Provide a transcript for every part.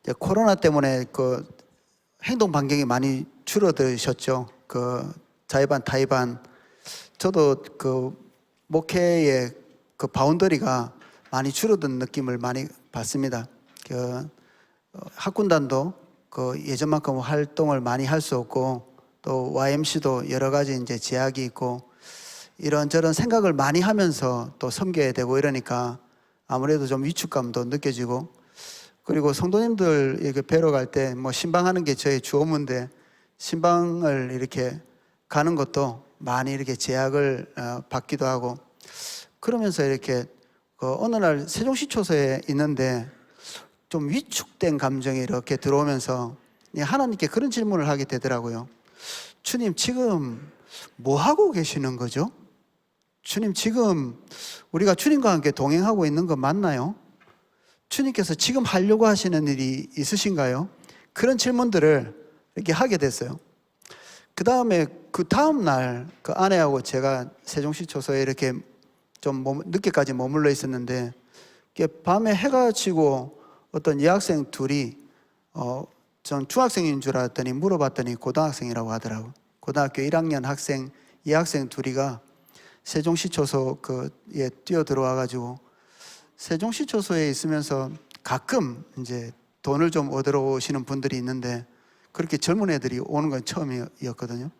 이제 코로나 때문에 그 행동 반경이 많이 줄어드셨죠. 그 자의반, 타의반. 저도 그 목회의 그 바운더리가 많이 줄어든 느낌을 많이 받습니다. 그 학군단도 그 예전만큼 활동을 많이 할 수 없고, 또 YMC도 여러 가지 이제 제약이 있고, 이런저런 생각을 많이 하면서 또 섬겨야 되고 이러니까 아무래도 좀 위축감도 느껴지고, 그리고 성도님들 이렇게 뵈러 갈 때 뭐 신방하는 게 저의 주 업무인데, 신방을 이렇게 가는 것도 많이 이렇게 제약을 받기도 하고, 그러면서 이렇게 그 어느 날 세종시초소에 있는데 좀 위축된 감정이 이렇게 들어오면서 하나님께 그런 질문을 하게 되더라고요. 주님, 지금 뭐 하고 계시는 거죠? 주님, 지금 우리가 주님과 함께 동행하고 있는 거 맞나요? 주님께서 지금 하려고 하시는 일이 있으신가요? 그런 질문들을 이렇게 하게 됐어요. 그 다음에 그 다음날 그 아내하고 제가 세종시초소에 이렇게 좀 늦게까지 머물러 있었는데, 밤에 해가 지고 어떤 여학생 둘이 전 중학생인 줄 알았더니 물어봤더니 고등학생이라고 하더라고요. 고등학교 1학년 학생, 여학생 둘이가 세종시초소에 뛰어들어와가지고, 세종시초소에 있으면서 가끔 이제 돈을 좀 얻으러 오시는 분들이 있는데, 그렇게 젊은 애들이 오는 건 처음이었거든요.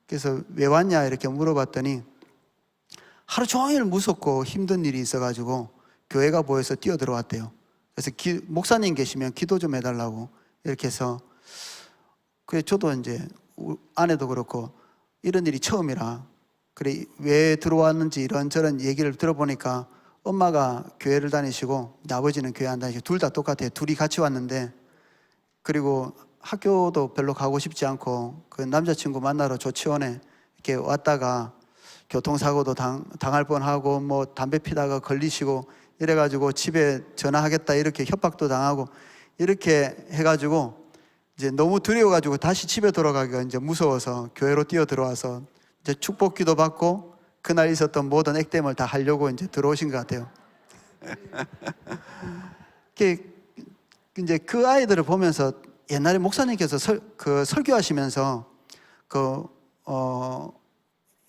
그래서 왜 왔냐 이렇게 물어봤더니 하루 종일 무섭고 힘든 일이 있어가지고 교회가 보여서 뛰어들어왔대요. 그래서 목사님 계시면 기도 좀 해달라고 이렇게 해서, 그래 저도 이제 아내도 그렇고 이런 일이 처음이라, 그래 왜 들어왔는지 이런저런 얘기를 들어보니까 엄마가 교회를 다니시고 아버지는 교회 안 다니시고 둘 다 똑같아요. 둘이 같이 왔는데, 그리고 학교도 별로 가고 싶지 않고 그 남자친구 만나러 조치원에 이렇게 왔다가 교통사고도 당할 뻔하고 뭐 담배 피다가 걸리시고 이래가지고 집에 전화하겠다 이렇게 협박도 당하고 이렇게 해가지고 이제 너무 두려워가지고 다시 집에 돌아가기가 이제 무서워서 교회로 뛰어 들어와서 이제 축복기도 받고 그날 있었던 모든 액땜을 다 하려고 이제 들어오신 것 같아요. 이제 그 아이들을 보면서 옛날에 목사님께서 설교하시면서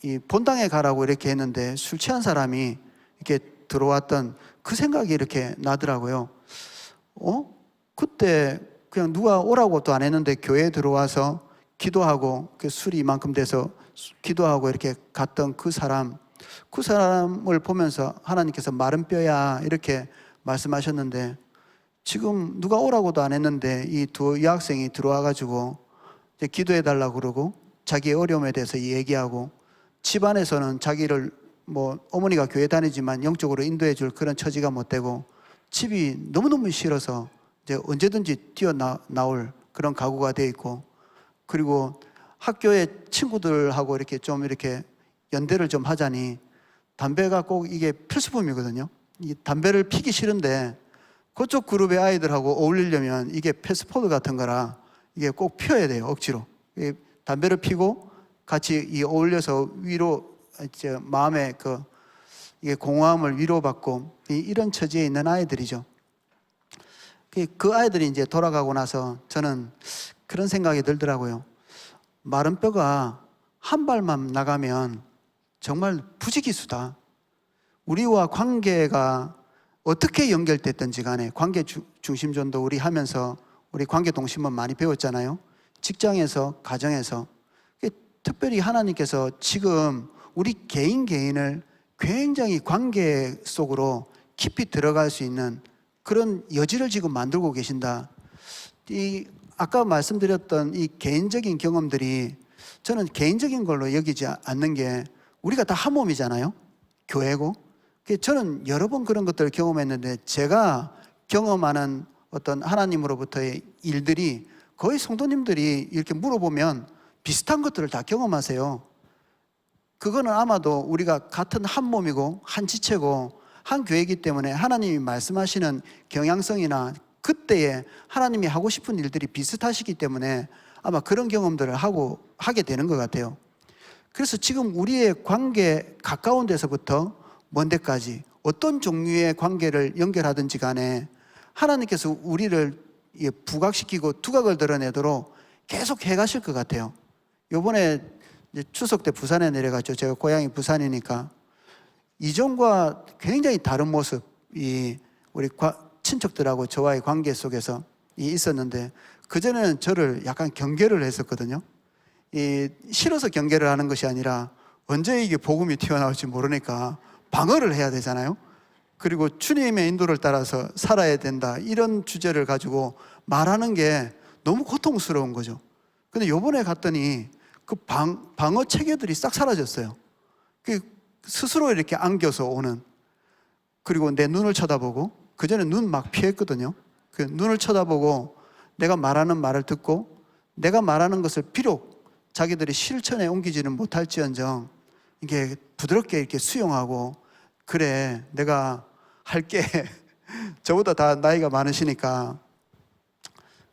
이 본당에 가라고 이렇게 했는데 술 취한 사람이 이렇게 들어왔던 그 생각이 이렇게 나더라고요. 그때 그냥 누가 오라고도 안 했는데 교회에 들어와서 기도하고 그 술이 이만큼 돼서 기도하고 이렇게 갔던 그 사람을 보면서 하나님께서 마른 뼈야 이렇게 말씀하셨는데, 지금 누가 오라고도 안 했는데 이 두 여학생이 들어와가지고 이제 기도해달라고 그러고 자기의 어려움에 대해서 얘기하고, 집안에서는 자기를 뭐 어머니가 교회 다니지만 영적으로 인도해 줄 그런 처지가 못 되고 집이 너무너무 싫어서 이제 언제든지 뛰어나올 그런 각오가 되어 있고, 그리고 학교에 친구들하고 이렇게 좀 이렇게 연대를 좀 하자니 담배가 꼭 이게 필수품이거든요. 이 담배를 피기 싫은데 그쪽 그룹의 아이들하고 어울리려면 이게 패스포드 같은 거라 이게 꼭 피워야 돼요, 억지로. 담배를 피고 같이 어울려서 위로, 이제 마음의 이게 공허함을 위로받고 이런 처지에 있는 아이들이죠. 그 아이들이 이제 돌아가고 나서 저는 그런 생각이 들더라고요. 마른 뼈가 한 발만 나가면 정말 부지기수다. 우리와 관계가 어떻게 연결됐든지 간에 관계 중심전도 우리 하면서 우리 관계 동심은 많이 배웠잖아요. 직장에서, 가정에서. 특별히 하나님께서 지금 우리 개인을 굉장히 관계 속으로 깊이 들어갈 수 있는 그런 여지를 지금 만들고 계신다. 아까 말씀드렸던 이 개인적인 경험들이 저는 개인적인 걸로 여기지 않는 게, 우리가 다 한 몸이잖아요. 교회고. 저는 여러 번 그런 것들을 경험했는데, 제가 경험하는 어떤 하나님으로부터의 일들이 거의 성도님들이 이렇게 물어보면 비슷한 것들을 다 경험하세요. 그거는 아마도 우리가 같은 한 몸이고 한 지체고 한 교회이기 때문에 하나님이 말씀하시는 경향성이나 그때에 하나님이 하고 싶은 일들이 비슷하시기 때문에 아마 그런 경험들을 하게 되는 것 같아요. 그래서 지금 우리의 관계 가까운 데서부터 먼 데까지 어떤 종류의 관계를 연결하든지 간에 하나님께서 우리를 부각시키고 두각을 드러내도록 계속 해가실 것 같아요. 요번에 이제 추석 때 부산에 내려갔죠. 제가 고향이 부산이니까 이전과 굉장히 다른 모습이 우리 친척들하고 저와의 관계 속에서 있었는데, 그전에는 저를 약간 경계를 했었거든요. 싫어서 경계를 하는 것이 아니라 언제 이게 복음이 튀어나올지 모르니까 방어를 해야 되잖아요. 그리고 주님의 인도를 따라서 살아야 된다, 이런 주제를 가지고 말하는 게 너무 고통스러운 거죠. 근데 요번에 갔더니 그 방어 체계들이 싹 사라졌어요. 스스로 이렇게 안겨서 오는, 그리고 내 눈을 쳐다보고, 그전에 눈 막 피했거든요. 그 눈을 쳐다보고 내가 말하는 말을 듣고, 내가 말하는 것을 비록 자기들이 실천에 옮기지는 못할지언정 이게 부드럽게 이렇게 수용하고, 그래 내가 할게 저보다 다 나이가 많으시니까.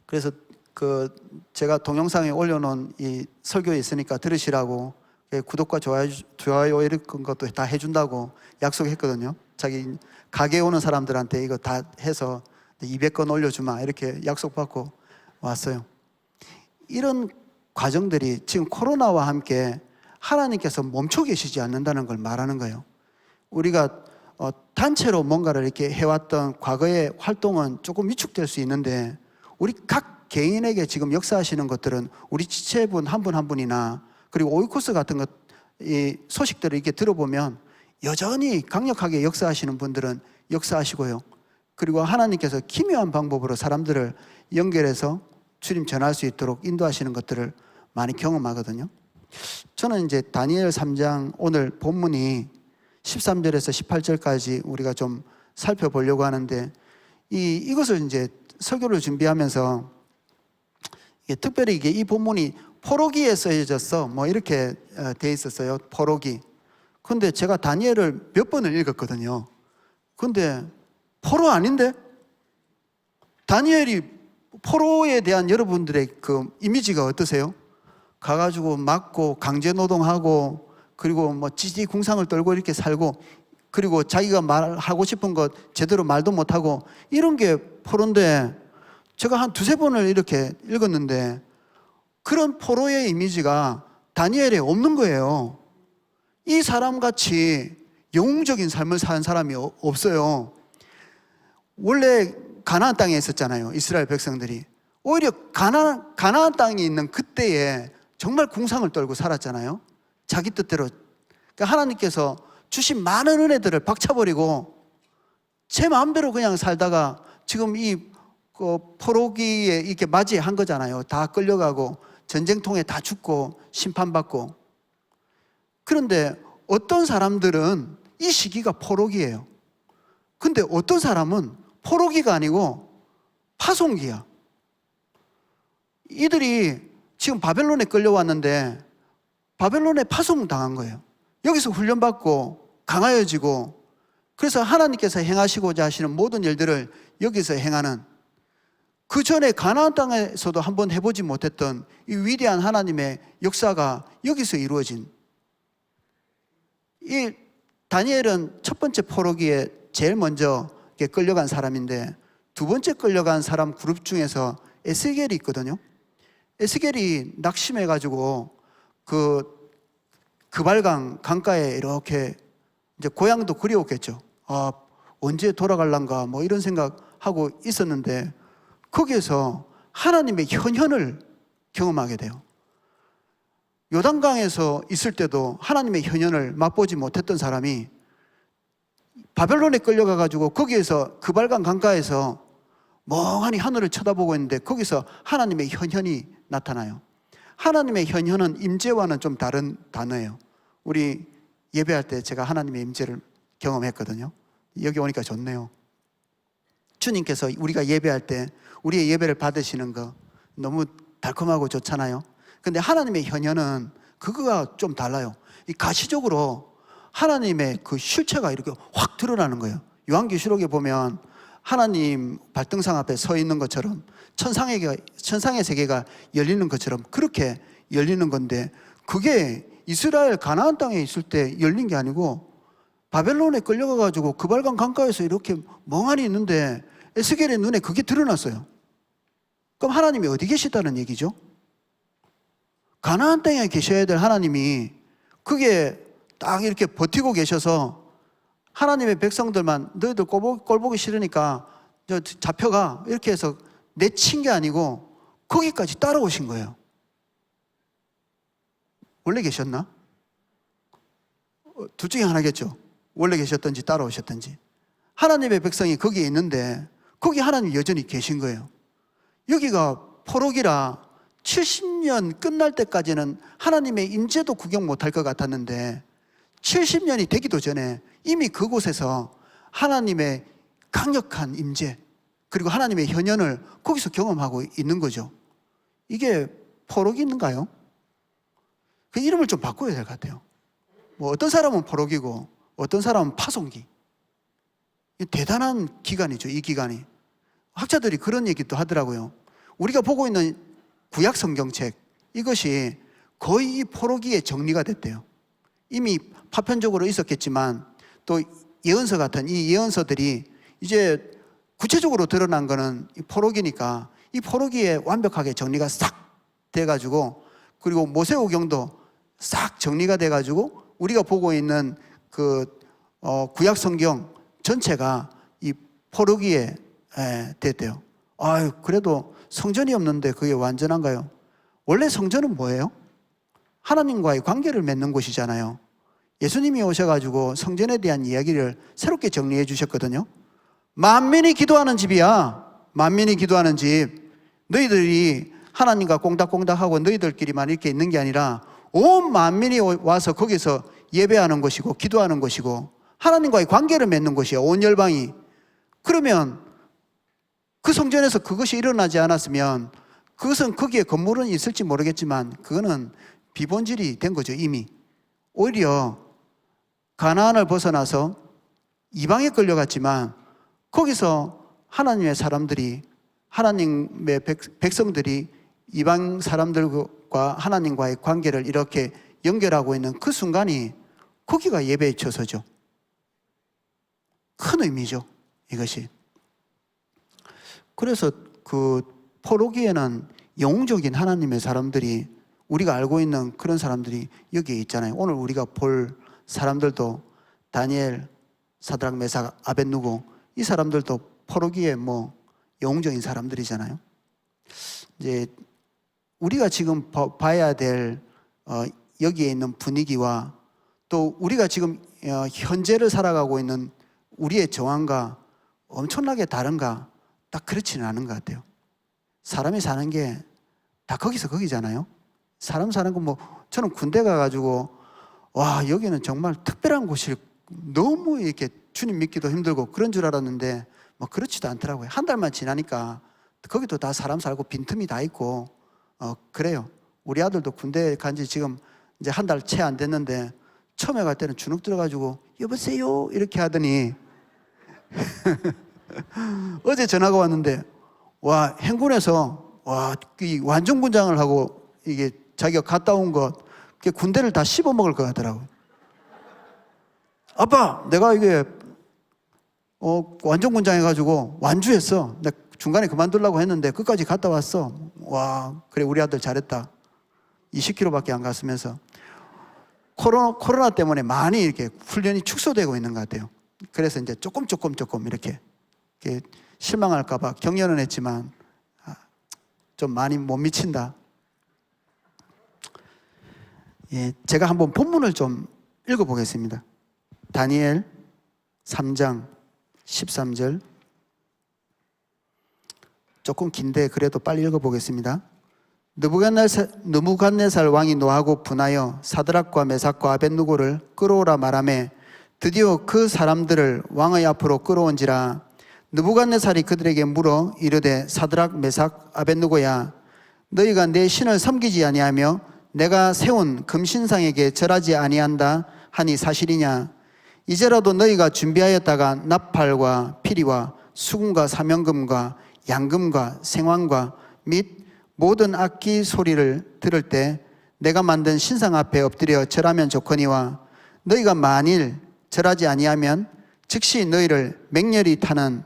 그래서 제가 동영상에 올려놓은 이 설교에 있으니까 들으시라고 구독과 좋아요 이런 것도 다 해준다고 약속했거든요. 자기 가게에 오는 사람들한테 이거 다 해서 200건 올려주마 이렇게 약속받고 왔어요. 이런 과정들이 지금 코로나와 함께 하나님께서 멈춰 계시지 않는다는 걸 말하는 거예요. 우리가 단체로 뭔가를 이렇게 해왔던 과거의 활동은 조금 위축될 수 있는데, 우리 각 개인에게 지금 역사하시는 것들은 우리 지체분 한 분 한 분이나, 그리고 오이코스 같은 것, 이 소식들을 이렇게 들어보면 여전히 강력하게 역사하시는 분들은 역사하시고요. 그리고 하나님께서 기묘한 방법으로 사람들을 연결해서 주님 전할 수 있도록 인도하시는 것들을 많이 경험하거든요. 저는 이제 다니엘 3장 오늘 본문이 13절에서 18절까지 우리가 좀 살펴보려고 하는데, 이것을 이제 설교를 준비하면서 특별히 이 본문이 포로기에 쓰여졌어 뭐 이렇게 돼 있었어요. 포로기. 근데 제가 다니엘을 몇 번을 읽었거든요. 근데 포로 아닌데? 다니엘이 포로에 대한 여러분들의 그 이미지가 어떠세요? 가가지고 맞고 강제 노동하고, 그리고 뭐 찌찌 궁상을 떨고 이렇게 살고, 그리고 자기가 말하고 싶은 것 제대로 말도 못하고, 이런 게 포로인데, 제가 한 두세 번을 이렇게 읽었는데 그런 포로의 이미지가 다니엘에 없는 거예요. 이 사람같이 영웅적인 삶을 사는 사람이 없어요. 원래 가나안 땅에 있었잖아요, 이스라엘 백성들이. 오히려 가나안 땅에 있는 그때에 정말 궁상을 떨고 살았잖아요. 자기 뜻대로. 그러니까 하나님께서 주신 많은 은혜들을 박차버리고 제 마음대로 그냥 살다가 지금 포로기에 이렇게 맞이한 거잖아요. 다 끌려가고 전쟁통에 다 죽고 심판받고. 그런데 어떤 사람들은 이 시기가 포로기예요. 근데 어떤 사람은 포로기가 아니고 파송기야. 이들이 지금 바벨론에 끌려왔는데 바벨론에 파송당한 거예요. 여기서 훈련받고 강하여지고, 그래서 하나님께서 행하시고자 하시는 모든 일들을 여기서 행하는, 그 전에 가나안 땅에서도 한번 해보지 못했던 이 위대한 하나님의 역사가 여기서 이루어진. 이 다니엘은 첫 번째 포로기에 제일 먼저 끌려간 사람인데, 두 번째 끌려간 사람 그룹 중에서 에스겔이 있거든요. 에스겔이 낙심해가지고 그발강 강가에 이렇게 이제 고향도 그리웠겠죠. 언제 돌아갈란가 뭐 이런 생각하고 있었는데, 거기에서 하나님의 현현을 경험하게 돼요. 요단강에서 있을 때도 하나님의 현현을 맛보지 못했던 사람이 바벨론에 끌려가가지고 거기에서 그발강 강가에서 멍하니 하늘을 쳐다보고 있는데 거기서 하나님의 현현이 나타나요. 하나님의 현현은 임재와는 좀 다른 단어예요. 우리 예배할 때 제가 하나님의 임재를 경험했거든요. 여기 오니까 좋네요. 주님께서 우리가 예배할 때 우리의 예배를 받으시는 거 너무 달콤하고 좋잖아요. 근데 하나님의 현현은 그거가 좀 달라요. 이 가시적으로 하나님의 그 실체가 이렇게 확 드러나는 거예요. 요한계시록에 보면 하나님 발등상 앞에 서 있는 것처럼 천상의 세계가 열리는 것처럼 그렇게 열리는 건데, 그게 이스라엘 가나안 땅에 있을 때 열린 게 아니고 바벨론에 끌려가가지고 그발강 강가에서 이렇게 멍하니 있는데 에스겔의 눈에 그게 드러났어요. 그럼 하나님이 어디 계시다는 얘기죠? 가나안 땅에 계셔야 될 하나님이 그게 딱 이렇게 버티고 계셔서 하나님의 백성들만 너희들 꼴 보기 싫으니까 잡혀가 이렇게 해서 내친 게 아니고 거기까지 따라오신 거예요. 원래 계셨나? 둘 중에 하나겠죠. 원래 계셨든지 따라오셨든지. 하나님의 백성이 거기에 있는데 거기 하나님 여전히 계신 거예요. 여기가 포로기라 70년 끝날 때까지는 하나님의 임재도 구경 못할 것 같았는데 70년이 되기도 전에 이미 그곳에서 하나님의 강력한 임재 그리고 하나님의 현현을 거기서 경험하고 있는 거죠. 이게 포로기인가요? 그 이름을 좀 바꿔야 될 것 같아요. 뭐 어떤 사람은 포로기고 어떤 사람은 파송기. 대단한 기간이죠. 이 기간이. 학자들이 그런 얘기도 하더라고요. 우리가 보고 있는 구약 성경책 이것이 거의 이 포로기에 정리가 됐대요. 이미 파편적으로 있었겠지만 또 예언서 같은 이 예언서들이 이제 구체적으로 드러난 거는 이 포로기니까 이 포로기에 완벽하게 정리가 싹 돼가지고 그리고 모세오경도 싹 정리가 돼가지고 우리가 보고 있는 그 구약 성경 전체가 이 포로기에 됐대요. 아유, 그래도 성전이 없는데 그게 완전한가요? 원래 성전은 뭐예요? 하나님과의 관계를 맺는 곳이잖아요. 예수님이 오셔가지고 성전에 대한 이야기를 새롭게 정리해 주셨거든요. 만민이 기도하는 집이야. 만민이 기도하는 집. 너희들이 하나님과 꽁닥꽁닥하고 너희들끼리만 이렇게 있는 게 아니라 온 만민이 와서 거기서 예배하는 것이고 기도하는 것이고 하나님과의 관계를 맺는 곳이야. 온 열방이. 그러면 그 성전에서 그것이 일어나지 않았으면 그것은 거기에 건물은 있을지 모르겠지만 그거는 비본질이 된 거죠. 이미. 오히려 가나안을 벗어나서 이방에 끌려갔지만 거기서 하나님의 사람들이 하나님의 백성들이 이방 사람들과 하나님과의 관계를 이렇게 연결하고 있는 그 순간이 거기가 예배의 처소죠. 큰 의미죠. 이것이. 그래서 그 포로기에는 영웅적인 하나님의 사람들이 우리가 알고 있는 그런 사람들이 여기에 있잖아요. 오늘 우리가 볼 사람들도 다니엘, 사드락, 메삭, 아벳느고 이 사람들도 포로기에 뭐 영웅적인 사람들이잖아요. 이제 우리가 지금 봐야 될 여기에 있는 분위기와 또 우리가 지금 현재를 살아가고 있는 우리의 정황과 엄청나게 다른가? 딱 그렇지는 않은 것 같아요. 사람이 사는 게 다 거기서 거기잖아요. 사람 사는 건 뭐 저는 군대 가가지고 와 여기는 정말 특별한 곳이 너무 이렇게 주님 믿기도 힘들고 그런 줄 알았는데 뭐 그렇지도 않더라고요. 한 달만 지나니까 거기도 다 사람 살고 빈틈이 다 있고 그래요. 우리 아들도 군대 간 지 지금 이제 한 달 채 안 됐는데 처음에 갈 때는 주눅 들어가지고 여보세요 이렇게 하더니 어제 전화가 왔는데 와 행군에서 와 이 완전군장을 하고 이게 자기가 갔다 온 것 군대를 다 씹어 먹을 것 같더라고요. 아빠 내가 이게 완전군장 해가지고 완주했어. 내가 중간에 그만두려고 했는데 끝까지 갔다 왔어. 와 그래 우리 아들 잘했다. 20km밖에 안 갔으면서 코로나 때문에 많이 이렇게 훈련이 축소되고 있는 것 같아요. 그래서 이제 조금 이렇게 실망할까봐 격려는 했지만 좀 많이 못 미친다. 예, 제가 한번 본문을 좀 읽어보겠습니다. 다니엘 3장 13절. 조금 긴데 그래도 빨리 읽어보겠습니다. 느부갓네살 왕이 노하고 분하여 사드락과 메삭과 아벳느고를 끌어오라 말하매 드디어 그 사람들을 왕의 앞으로 끌어온지라. 느부갓네살이 그들에게 물어 이르되 사드락 메삭 아벳느고야 너희가 내 신을 섬기지 아니하며 내가 세운 금신상에게 절하지 아니한다 하니 사실이냐. 이제라도 너희가 준비하였다가 나팔과 피리와 수금과 사명금과 양금과 생황과 및 모든 악기 소리를 들을 때 내가 만든 신상 앞에 엎드려 절하면 좋거니와 너희가 만일 절하지 아니하면 즉시 너희를 맹렬히 타는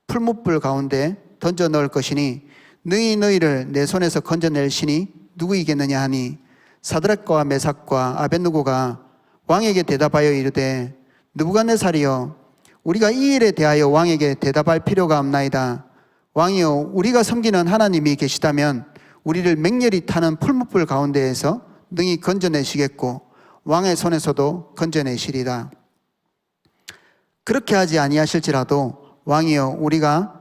풀무불 가운데 던져 넣을 것이니 능히 너희를 내 손에서 건져낼 신이 누구이겠느냐 하니 사드락과 메삭과 아벳느고가 왕에게 대답하여 이르되 느부갓네살이여 우리가 이 일에 대하여 왕에게 대답할 필요가 없나이다. 왕이여 우리가 섬기는 하나님이 계시다면 우리를 맹렬히 타는 풀무불 가운데에서 능히 건져내시겠고 왕의 손에서도 건져내시리라. 그렇게 하지 아니하실지라도 왕이여 우리가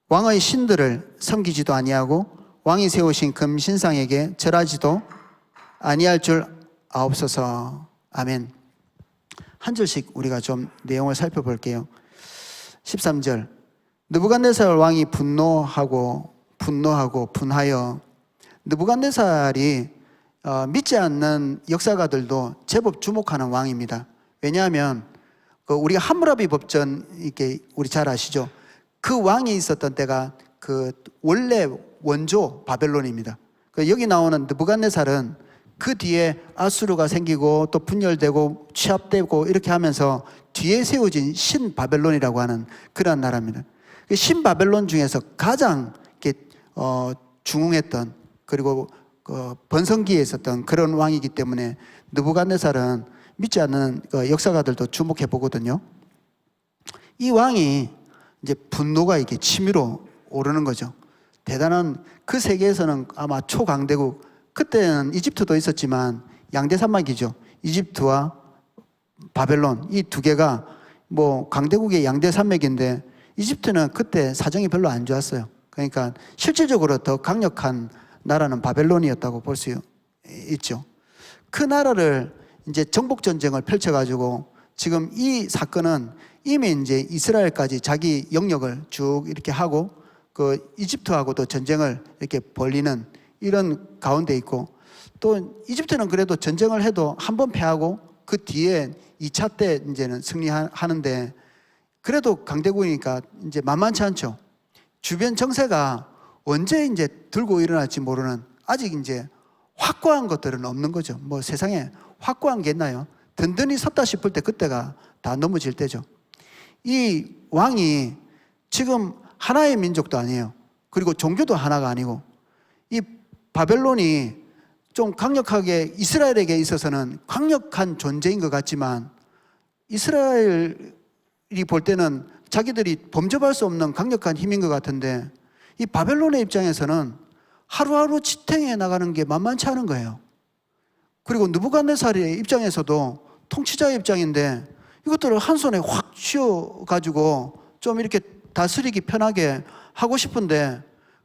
왕의 신들을 섬기지도 아니하고 왕이 세우신 금신상에게 절하지도 아니할 줄 아옵소서. 아멘. 한 절씩 우리가 좀 내용을 살펴볼게요. 13절 느부갓네살 왕이 분하여 느부갓네살이 믿지 않는 역사가들도 제법 주목하는 왕입니다. 왜냐하면 우리가 함무라비 법전 이렇게 우리 잘 아시죠? 그 왕이 있었던 때가 그 원래 원조 바벨론입니다. 여기 나오는 느부갓네살은 그 뒤에 아수르가 생기고 또 분열되고 취합되고 이렇게 하면서 뒤에 세워진 신바벨론이라고 하는 그런 나라입니다. 신바벨론 중에서 가장 중흥했던 그리고 번성기에 있었던 그런 왕이기 때문에 느부갓네살은 믿지 않는 역사가들도 주목해 보거든요. 이 왕이 이제 분노가 이렇게 치밀어 오르는 거죠. 대단한 그 세계에서는 아마 초강대국, 그때는 이집트도 있었지만 양대 산맥이죠. 이집트와 바벨론 이 두 개가 뭐 강대국의 양대 산맥인데 이집트는 그때 사정이 별로 안 좋았어요. 그러니까 실질적으로 더 강력한 나라는 바벨론이었다고 볼 수 있죠. 그 나라를 이제 정복 전쟁을 펼쳐가지고 지금 이 사건은 이미 이제 이스라엘까지 자기 영역을 쭉 이렇게 하고 그 이집트하고도 전쟁을 이렇게 벌리는 이런 가운데 있고 또 이집트는 그래도 전쟁을 해도 한 번 패하고 그 뒤에 2차 때 이제는 승리하는데 그래도 강대국이니까 이제 만만치 않죠. 주변 정세가 언제 이제 들고 일어날지 모르는 아직 이제 확고한 것들은 없는 거죠. 뭐 세상에 확고한 게 있나요? 든든히 섰다 싶을 때 그때가 다 넘어질 때죠. 이 왕이 지금 하나의 민족도 아니에요. 그리고 종교도 하나가 아니고 이 바벨론이 좀 강력하게 이스라엘에게 있어서는 강력한 존재인 것 같지만 이스라엘이 볼 때는 자기들이 범접할 수 없는 강력한 힘인 것 같은데 이 바벨론의 입장에서는 하루하루 지탱해 나가는 게 만만치 않은 거예요. 그리고 느부갓네살의 입장에서도 통치자의 입장인데 이것들을 한 손에 확 쥐어가지고 좀 이렇게 다스리기 편하게 하고 싶은데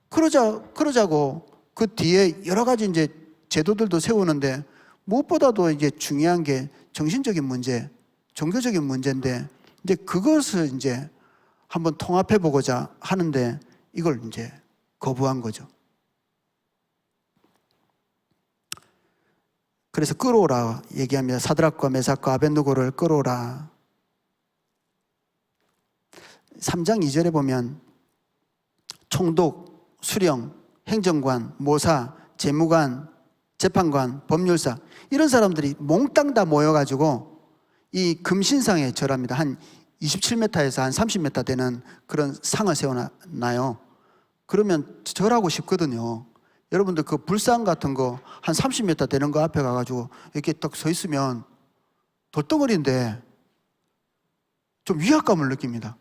그러자고 그 뒤에 여러 가지 이제 제도들도 세우는데 무엇보다도 이제 중요한 게 정신적인 문제, 종교적인 문제인데 이제 그것을 이제 한번 통합해 보고자 하는데 이걸 이제 거부한 거죠. 그래서 끌어오라 얘기합니다. 사드락과 메삭과 아벳느고를 끌어오라. 3장 2절에 보면 총독, 수령, 행정관, 모사, 재무관, 재판관, 법률사 이런 사람들이 몽땅 다 모여가지고 이 금신상에 절합니다. 한 27m에서 한 30m 되는 그런 상을 세워놔요. 그러면 절하고 싶거든요. 여러분들 그 불상 같은 거 한 30m 되는 거 앞에 가가지고 이렇게 딱 서 있으면 돌덩어리인데 좀 위압감을 느낍니다.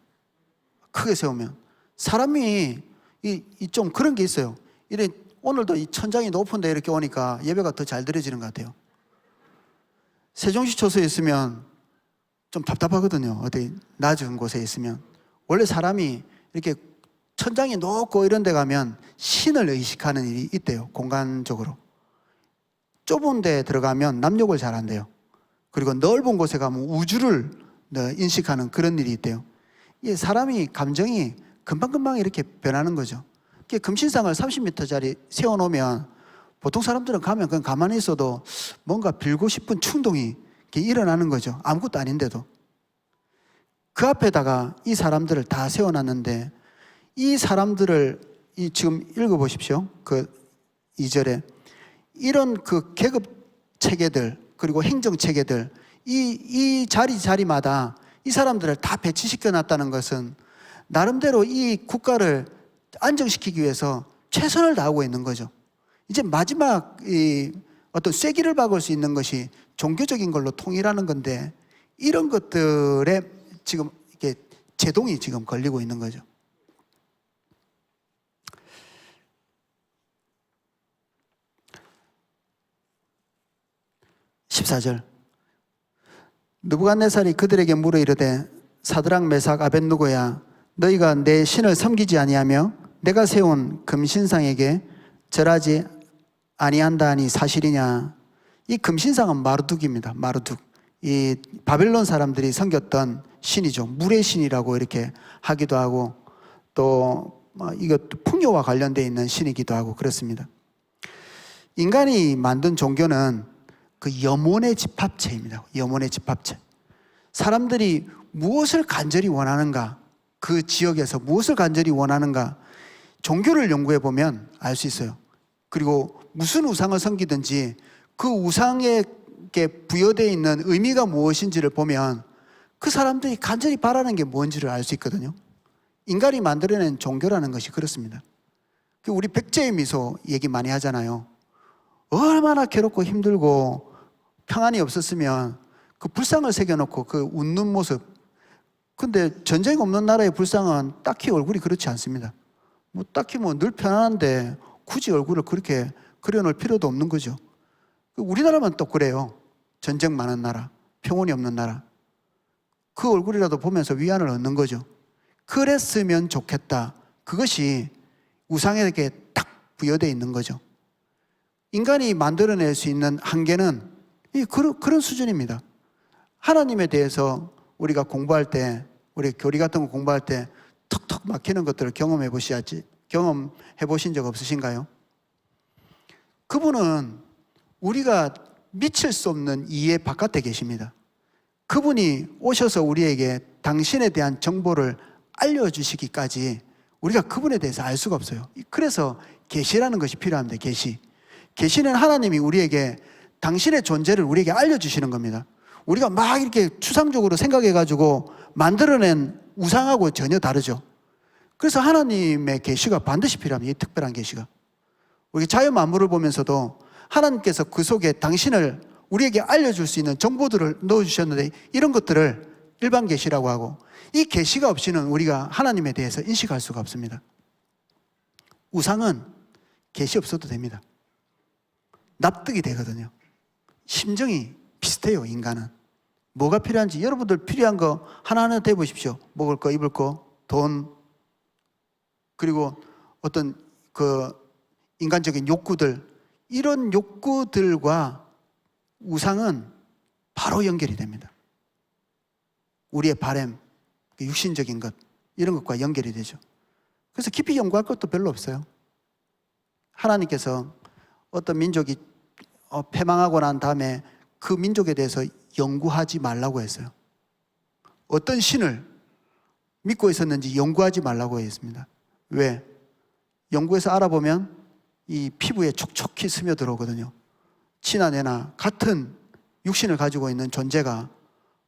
크게 세우면 사람이 좀 그런 게 있어요. 이래 오늘도 이 천장이 높은데 이렇게 오니까 예배가 더 잘 드려지는 것 같아요. 세종시초소에 있으면 좀 답답하거든요. 어디 낮은 곳에 있으면 원래 사람이 이렇게 천장이 높고 이런 데 가면 신을 의식하는 일이 있대요. 공간적으로 좁은 데 들어가면 남욕을 잘 한대요. 그리고 넓은 곳에 가면 우주를 인식하는 그런 일이 있대요. 이 사람이 감정이 금방금방 이렇게 변하는 거죠. 금신상을 30m짜리 세워놓으면 보통 사람들은 가면 그냥 가만히 있어도 뭔가 빌고 싶은 충동이 일어나는 거죠. 아무것도 아닌데도. 그 앞에다가 이 사람들을 다 세워놨는데 이 사람들을 지금 읽어보십시오. 그 2절에 이런 그 계급 체계들 그리고 행정 체계들 이 자리마다 이 사람들을 다 배치시켜 놨다는 것은 나름대로 이 국가를 안정시키기 위해서 최선을 다하고 있는 거죠. 이제 마지막 이 어떤 쐐기를 박을 수 있는 것이 종교적인 걸로 통일하는 건데, 이런 것들에 지금 이게 제동이 지금 걸리고 있는 거죠. (14절) 느부갓네살이 그들에게 물어 이르되 사드락 메삭 아벳느고야, 너희가 내 신을 섬기지 아니하며 내가 세운 금신상에게 절하지 아니한다 하니 사실이냐. 이 금신상은 마르둑입니다. 마르둑. 이 바벨론 사람들이 섬겼던 신이죠. 물의 신이라고 이렇게 하기도 하고, 또 이것도 풍요와 관련되어 있는 신이기도 하고 그렇습니다. 인간이 만든 종교는 그 염원의 집합체입니다. 염원의 집합체. 사람들이 무엇을 간절히 원하는가, 그 지역에서 무엇을 간절히 원하는가, 종교를 연구해 보면 알 수 있어요. 그리고 무슨 우상을 섬기든지 그 우상에게 부여되어 있는 의미가 무엇인지를 보면 그 사람들이 간절히 바라는 게 뭔지를 알 수 있거든요. 인간이 만들어낸 종교라는 것이 그렇습니다. 우리 백제의 미소 얘기 많이 하잖아요. 얼마나 괴롭고 힘들고 평안이 없었으면 그 불상을 새겨놓고 그 웃는 모습. 근데 전쟁 없는 나라의 불상은 딱히 얼굴이 그렇지 않습니다. 딱히 늘 편안한데 굳이 얼굴을 그렇게 그려놓을 필요도 없는 거죠. 우리나라만 또 그래요. 전쟁 많은 나라, 평온이 없는 나라. 그 얼굴이라도 보면서 위안을 얻는 거죠. 그랬으면 좋겠다. 그것이 우상에게 딱 부여되어 있는 거죠. 인간이 만들어낼 수 있는 한계는 그런 수준입니다. 하나님에 대해서 우리가 공부할 때, 우리 교리 같은 거 공부할 때 턱턱 막히는 것들을 경험해 보신 적 없으신가요? 그분은 우리가 미칠 수 없는 이해 바깥에 계십니다. 그분이 오셔서 우리에게 당신에 대한 정보를 알려주시기까지 우리가 그분에 대해서 알 수가 없어요. 그래서 계시라는 것이 필요합니다. 계시는 하나님이 우리에게 당신의 존재를 우리에게 알려주시는 겁니다. 우리가 막 이렇게 추상적으로 생각해가지고 만들어낸 우상하고 전혀 다르죠. 그래서 하나님의 계시가 반드시 필요합니다. 이 특별한 계시가. 우리 자연 만물을 보면서도 하나님께서 그 속에 당신을 우리에게 알려줄 수 있는 정보들을 넣어주셨는데, 이런 것들을 일반 계시라고 하고, 이 계시가 없이는 우리가 하나님에 대해서 인식할 수가 없습니다. 우상은 계시 없어도 됩니다. 납득이 되거든요. 심정이 비슷해요. 인간은 뭐가 필요한지, 여러분들 필요한 거 하나하나 대보십시오. 먹을 거, 입을 거, 돈, 그리고 어떤 그 인간적인 욕구들, 이런 욕구들과 우상은 바로 연결이 됩니다. 우리의 바램, 육신적인 것, 이런 것과 연결이 되죠. 그래서 깊이 연구할 것도 별로 없어요. 하나님께서 어떤 민족이 패망하고 난 다음에 그 민족에 대해서 연구하지 말라고 했어요. 어떤 신을 믿고 있었는지 연구하지 말라고 했습니다. 왜? 연구해서 알아보면 이 피부에 촉촉히 스며들어오거든요. 치나 내나 같은 육신을 가지고 있는 존재가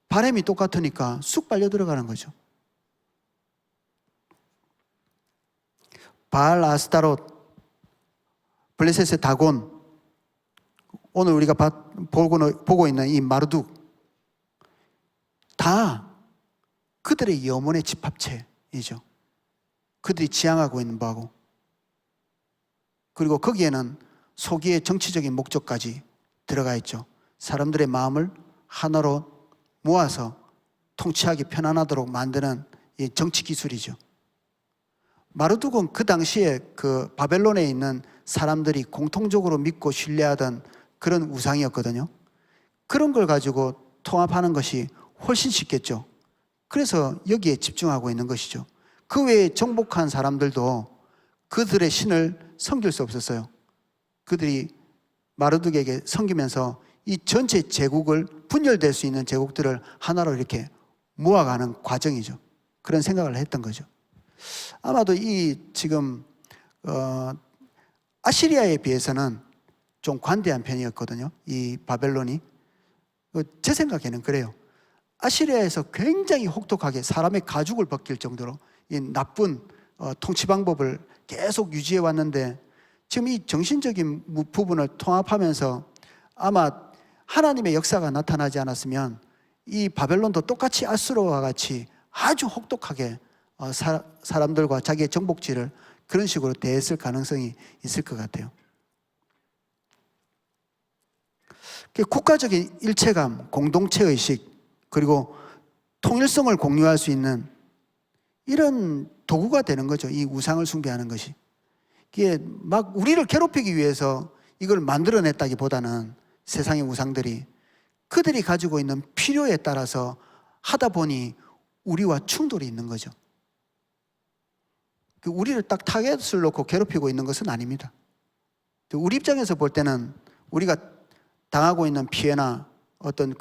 바람이 똑같으니까 쑥 빨려 들어가는 거죠. 바알 아스타롯, 블레셋의 다곤, 오늘 우리가 보고 있는 이 마르둑, 다 그들의 염원의 집합체이죠. 그들이 지향하고 있는 바고, 그리고 거기에는 소기의 정치적인 목적까지 들어가 있죠. 사람들의 마음을 하나로 모아서 통치하기 편안하도록 만드는 이 정치 기술이죠. 마르둑은 그 당시에 그 바벨론에 있는 사람들이 공통적으로 믿고 신뢰하던 그런 우상이었거든요. 그런 걸 가지고 통합하는 것이 훨씬 쉽겠죠. 그래서 여기에 집중하고 있는 것이죠. 그 외에 정복한 사람들도 그들의 신을 섬길 수 없었어요. 그들이 마르둑에게 섬기면서 이 전체 제국을, 분열될 수 있는 제국들을 하나로 이렇게 모아가는 과정이죠. 그런 생각을 했던 거죠. 아마도 이 지금 아시리아에 비해서는 좀 관대한 편이었거든요. 이 바벨론이. 제 생각에는 그래요. 아시리아에서 굉장히 혹독하게 사람의 가죽을 벗길 정도로 이 나쁜 통치 방법을 계속 유지해 왔는데 지금 이 정신적인 부분을 통합하면서 아마 하나님의 역사가 나타나지 않았으면 이 바벨론도 똑같이 아수르와 같이 아주 혹독하게 사람들과 자기의 정복지를 그런 식으로 대했을 가능성이 있을 것 같아요. 국가적인 일체감, 공동체의식, 그리고 통일성을 공유할 수 있는 이런 도구가 되는 거죠. 이 우상을 숭배하는 것이. 이게 막 우리를 괴롭히기 위해서 이걸 만들어냈다기보다는 세상의 우상들이 그들이 가지고 있는 필요에 따라서 하다 보니 우리와 충돌이 있는 거죠. 우리를 딱 타겟을 놓고 괴롭히고 있는 것은 아닙니다. 우리 입장에서 볼 때는 우리가 당하고 있는 피해나 어떤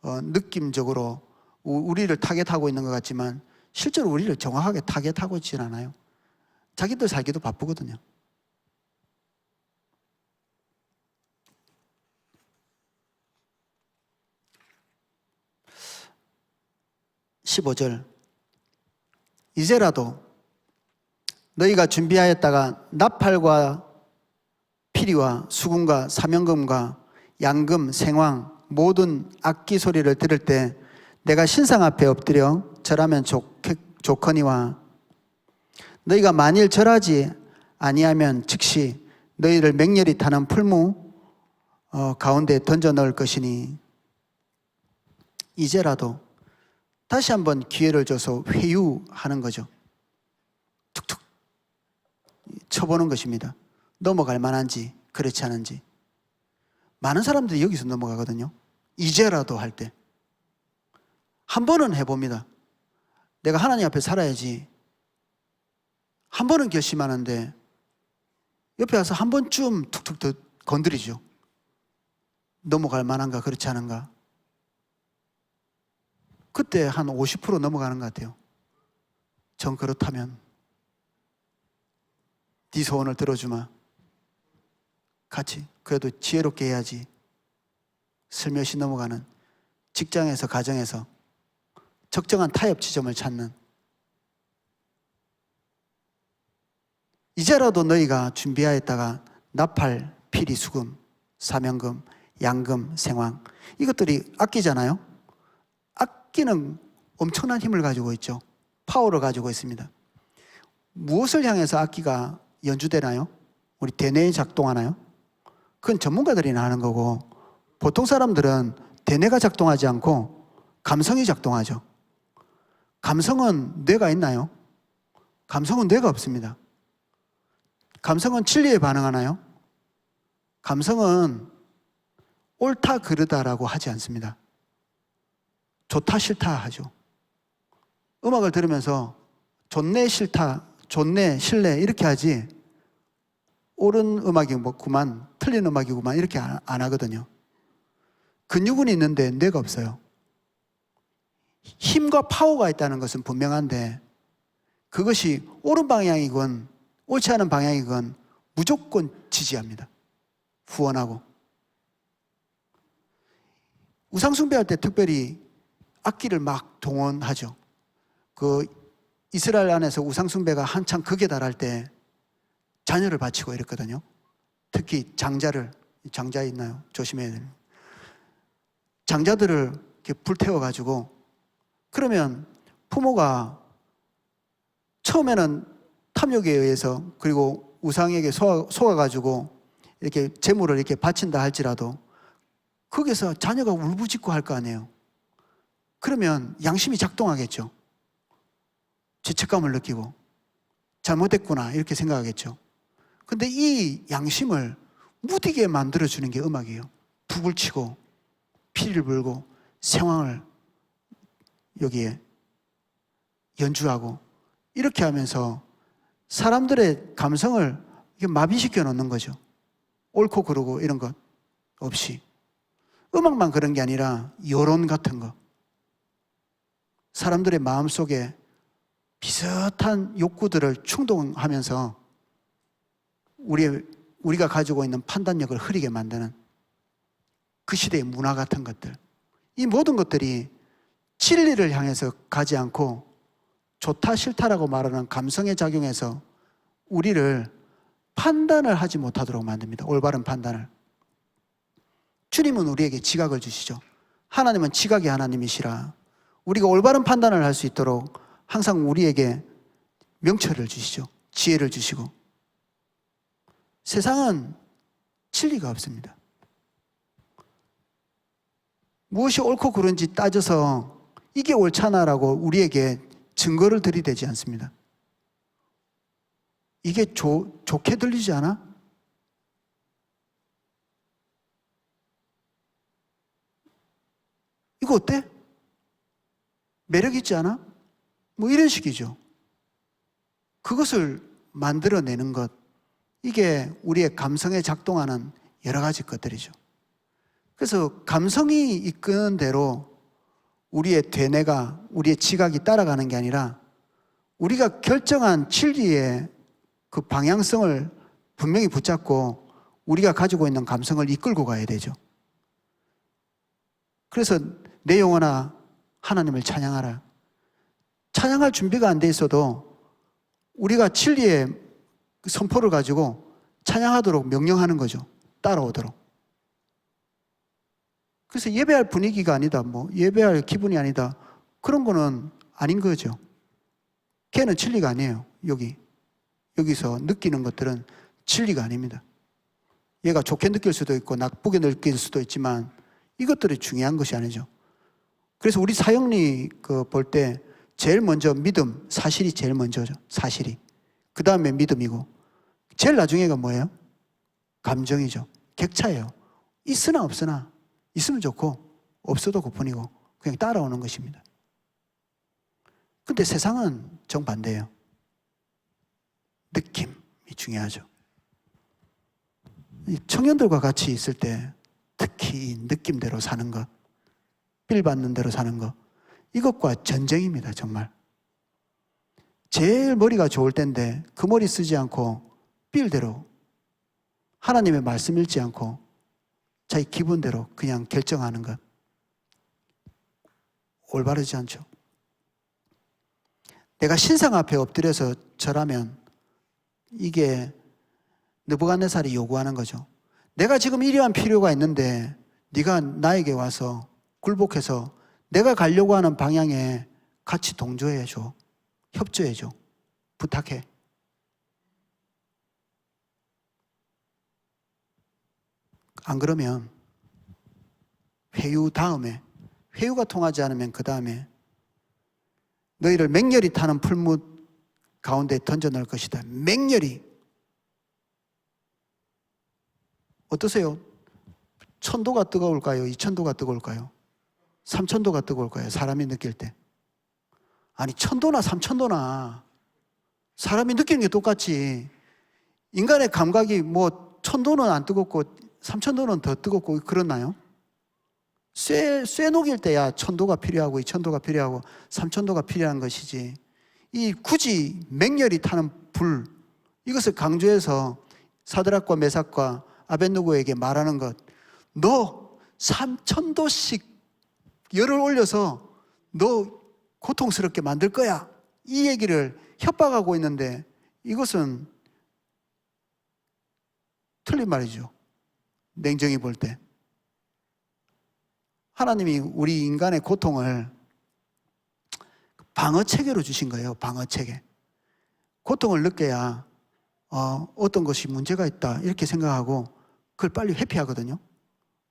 느낌적으로 우리를 타겟하고 있는 것 같지만 실제로 우리를 정확하게 타겟하고 있지는 않아요. 자기들 살기도 바쁘거든요. (15절) 이제라도 너희가 준비하였다가 나팔과 피리와 수금과 사명금과 양금, 생황, 모든 악기 소리를 들을 때 내가 신상 앞에 엎드려 절하면 좋거니와 너희가 만일 절하지 아니하면 즉시 너희를 맹렬히 타는 풀무 가운데 던져 넣을 것이니 이제라도 다시 한번 기회를 줘서 회유하는 거죠. 툭툭 쳐보는 것입니다. 넘어갈 만한지 그렇지 않은지. 많은 사람들이 여기서 넘어가거든요. 이제라도 할 때 한 번은 해봅니다. 내가 하나님 앞에 살아야지. 한 번은 결심하는데 옆에 와서 한 번쯤 툭툭 더 건드리죠. 넘어갈 만한가 그렇지 않은가. 그때 한 50% 넘어가는 것 같아요. 전 그렇다면 네 소원을 들어주마. 같이 그래도 지혜롭게 해야지. 슬며시 넘어가는 직장에서 가정에서 적정한 타협 지점을 찾는 이제라도 너희가 준비하였다가 나팔, 피리, 수금, 사명금, 양금, 생황 이것들이 악기잖아요. 악기는 엄청난 힘을 가지고 있죠. 파워를 가지고 있습니다. 무엇을 향해서 악기가 연주되나요? 우리 대뇌에 작동하나요? 그건 전문가들이나 하는 거고 보통 사람들은 대뇌가 작동하지 않고 감성이 작동하죠. 감성은 뇌가 있나요? 감성은 뇌가 없습니다. 감성은 진리에 반응하나요? 감성은 옳다 그르다라고 하지 않습니다. 좋다 싫다 하죠. 음악을 들으면서 좋네 싫다, 좋네 실례 이렇게 하지 옳은 음악이구만 틀린 음악이구만 이렇게 안 하거든요. 근육은 있는데 뇌가 없어요. 힘과 파워가 있다는 것은 분명한데 그것이 옳은 방향이건 옳지 않은 방향이건 무조건 지지합니다. 후원하고. 우상숭배할 때 특별히 악기를 막 동원하죠. 이스라엘 안에서 우상숭배가 한창 극에 달할 때 자녀를 바치고 이랬거든요. 특히 장자 있나요? 조심해야 돼요. 장자들을 이렇게 불태워가지고 그러면 부모가 처음에는 탐욕에 의해서 그리고 우상에게 속아가지고 이렇게 재물을 이렇게 바친다 할지라도 거기서 자녀가 울부짖고 할 거 아니에요. 그러면 양심이 작동하겠죠. 죄책감을 느끼고 잘못했구나 이렇게 생각하겠죠. 근데 이 양심을 무디게 만들어주는 게 음악이에요. 북을 치고 피리를 불고 생황을 여기에 연주하고 이렇게 하면서 사람들의 감성을 마비시켜 놓는 거죠. 옳고 그르고 이런 것 없이. 음악만 그런 게 아니라 여론 같은 거. 사람들의 마음속에 비슷한 욕구들을 충동하면서 우리가 가지고 있는 판단력을 흐리게 만드는 그 시대의 문화 같은 것들. 이 모든 것들이 진리를 향해서 가지 않고 좋다 싫다라고 말하는 감성에 작용해서 우리를 판단을 하지 못하도록 만듭니다. 올바른 판단을. 주님은 우리에게 지각을 주시죠. 하나님은 지각의 하나님이시라 우리가 올바른 판단을 할 수 있도록 항상 우리에게 명철을 주시죠. 지혜를 주시고. 세상은 진리가 없습니다. 무엇이 옳고 그른지 따져서 이게 옳잖아라고 우리에게 증거를 들이대지 않습니다. 이게 좋게 들리지 않아? 이거 어때? 매력 있지 않아? 뭐 이런 식이죠. 그것을 만들어내는 것, 이게 우리의 감성에 작동하는 여러 가지 것들이죠. 그래서 감성이 이끄는 대로 우리의 되뇌가, 우리의 지각이 따라가는 게 아니라 우리가 결정한 진리의 그 방향성을 분명히 붙잡고 우리가 가지고 있는 감성을 이끌고 가야 되죠. 그래서 내 영혼아 하나님을 찬양하라. 찬양할 준비가 안 돼 있어도 우리가 진리의 선포를 가지고 찬양하도록 명령하는 거죠. 따라오도록. 그래서 예배할 분위기가 아니다, 뭐 예배할 기분이 아니다, 그런 거는 아닌 거죠. 걔는 진리가 아니에요. 여기서 느끼는 것들은 진리가 아닙니다. 얘가 좋게 느낄 수도 있고 나쁘게 느낄 수도 있지만 이것들이 중요한 것이 아니죠. 그래서 우리 사형리 볼 때 제일 먼저 믿음, 사실이 제일 먼저죠. 사실이. 그 다음에 믿음이고 제일 나중에가 뭐예요? 감정이죠. 객차예요. 있으나 없으나, 있으면 좋고 없어도 그뿐이고 그냥 따라오는 것입니다. 근데 세상은 정반대예요. 느낌이 중요하죠. 청년들과 같이 있을 때 특히 이 느낌대로 사는 것, 빌 받는 대로 사는 것, 이것과 전쟁입니다. 정말. 제일 머리가 좋을 때인데 그 머리 쓰지 않고 빌대로 하나님의 말씀 읽지 않고 자기 기분대로 그냥 결정하는 것, 올바르지 않죠. 내가 신상 앞에 엎드려서 절하면 이게 느부갓네살이 요구하는 거죠. 내가 지금 이러한 필요가 있는데 네가 나에게 와서 굴복해서 내가 가려고 하는 방향에 같이 동조해줘, 협조해줘, 부탁해. 안 그러면 회유가 통하지 않으면 그 다음에 너희를 맹렬히 타는 풀무 가운데 던져 넣을 것이다. 맹렬히. 어떠세요? 1000도가 뜨거울까요? 2000도가 뜨거울까요? 3000도가 뜨거울까요? 사람이 느낄 때. 아니 1000도나 3000도나 사람이 느끼는 게 똑같지. 인간의 감각이 뭐 1000도는 안 뜨겁고 3000도는 더 뜨겁고 그렇나요? 쇠 녹일 때야 1000도가 필요하고 2000도가 필요하고 3000도가 필요한 것이지, 이 굳이 맹렬히 타는 불, 이것을 강조해서 사드락과 메삭과 아벳느고에게 말하는 것, 너 3000도씩 열을 올려서 너 고통스럽게 만들 거야, 이 얘기를 협박하고 있는데 이것은 틀린 말이죠. 냉정히 볼 때 하나님이 우리 인간의 고통을 방어체계로 주신 거예요. 방어체계. 고통을 느껴야 어떤 것이 문제가 있다 이렇게 생각하고 그걸 빨리 회피하거든요.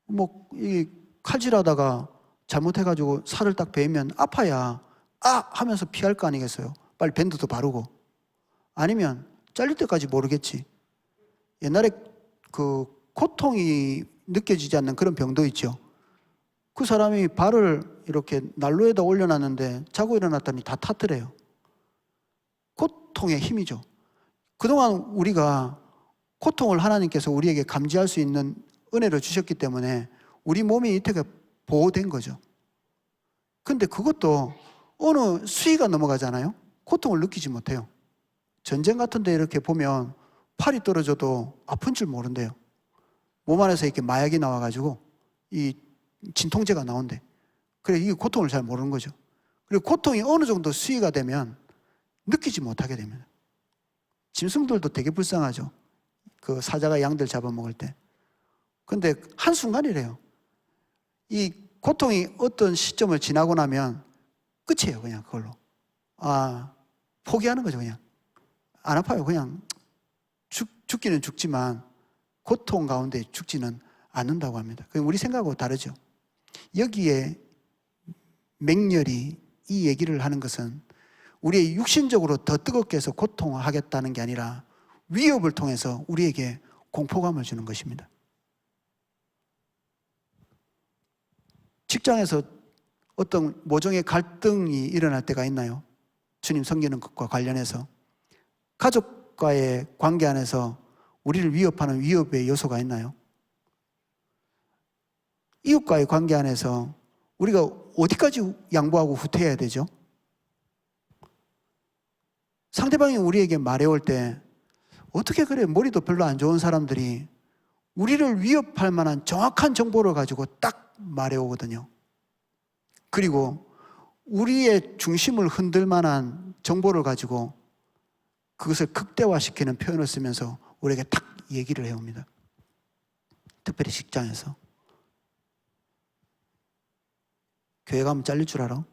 뭐 이 칼질하다가 잘못해가지고 살을 딱 베면 아파야 하면서 피할 거 아니겠어요. 빨리 밴드도 바르고. 아니면 잘릴 때까지 모르겠지. 옛날에 그 고통이 느껴지지 않는 그런 병도 있죠. 그 사람이 발을 이렇게 난로에다 올려놨는데 자고 일어났더니 다 탔더래요. 고통의 힘이죠. 그동안 우리가 고통을 하나님께서 우리에게 감지할 수 있는 은혜를 주셨기 때문에 우리 몸이 이때가 보호된 거죠. 근데 그것도 어느 수위가 넘어가잖아요. 고통을 느끼지 못해요. 전쟁 같은 데 이렇게 보면 팔이 떨어져도 아픈 줄 모른대요. 몸 안에서 이렇게 마약이 나와가지고 이 진통제가 나온대. 그래, 이게 고통을 잘 모르는 거죠. 그리고 고통이 어느 정도 수위가 되면 느끼지 못하게 됩니다. 짐승들도 되게 불쌍하죠. 그 사자가 양들 잡아먹을 때. 근데 한순간이래요. 이 고통이 어떤 시점을 지나고 나면 끝이에요. 그냥 그걸로. 포기하는 거죠. 그냥. 안 아파요. 그냥 죽기는 죽지만 고통 가운데 죽지는 않는다고 합니다. 우리 생각하고 다르죠. 여기에 맹렬히 이 얘기를 하는 것은 우리의 육신적으로 더 뜨겁게 해서 고통하겠다는 게 아니라 위협을 통해서 우리에게 공포감을 주는 것입니다. 직장에서 어떤 모종의 갈등이 일어날 때가 있나요? 주님 섬기는 것과 관련해서. 가족과의 관계 안에서 우리를 위협하는 위협의 요소가 있나요? 이웃과의 관계 안에서 우리가 어디까지 양보하고 후퇴해야 되죠? 상대방이 우리에게 말해올 때 어떻게 그래, 머리도 별로 안 좋은 사람들이 우리를 위협할 만한 정확한 정보를 가지고 딱 말해오거든요. 그리고 우리의 중심을 흔들 만한 정보를 가지고 그것을 극대화시키는 표현을 쓰면서 우리에게 딱 얘기를 해옵니다. 특별히 직장에서. 교회 가면 잘릴 줄 알아?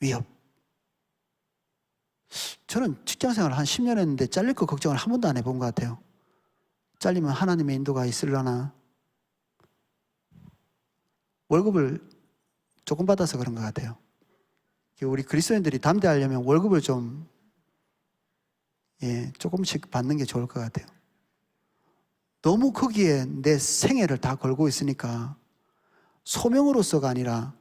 위협. 저는 직장생활 한 10년 했는데 잘릴 거 걱정을 한 번도 안 해본 것 같아요. 잘리면 하나님의 인도가 있으려나? 월급을 조금 받아서 그런 것 같아요. 우리 그리스도인들이 담대하려면 월급을 좀 조금씩 받는 게 좋을 것 같아요. 너무 거기에 내 생애를 다 걸고 있으니까 소명으로서가 아니라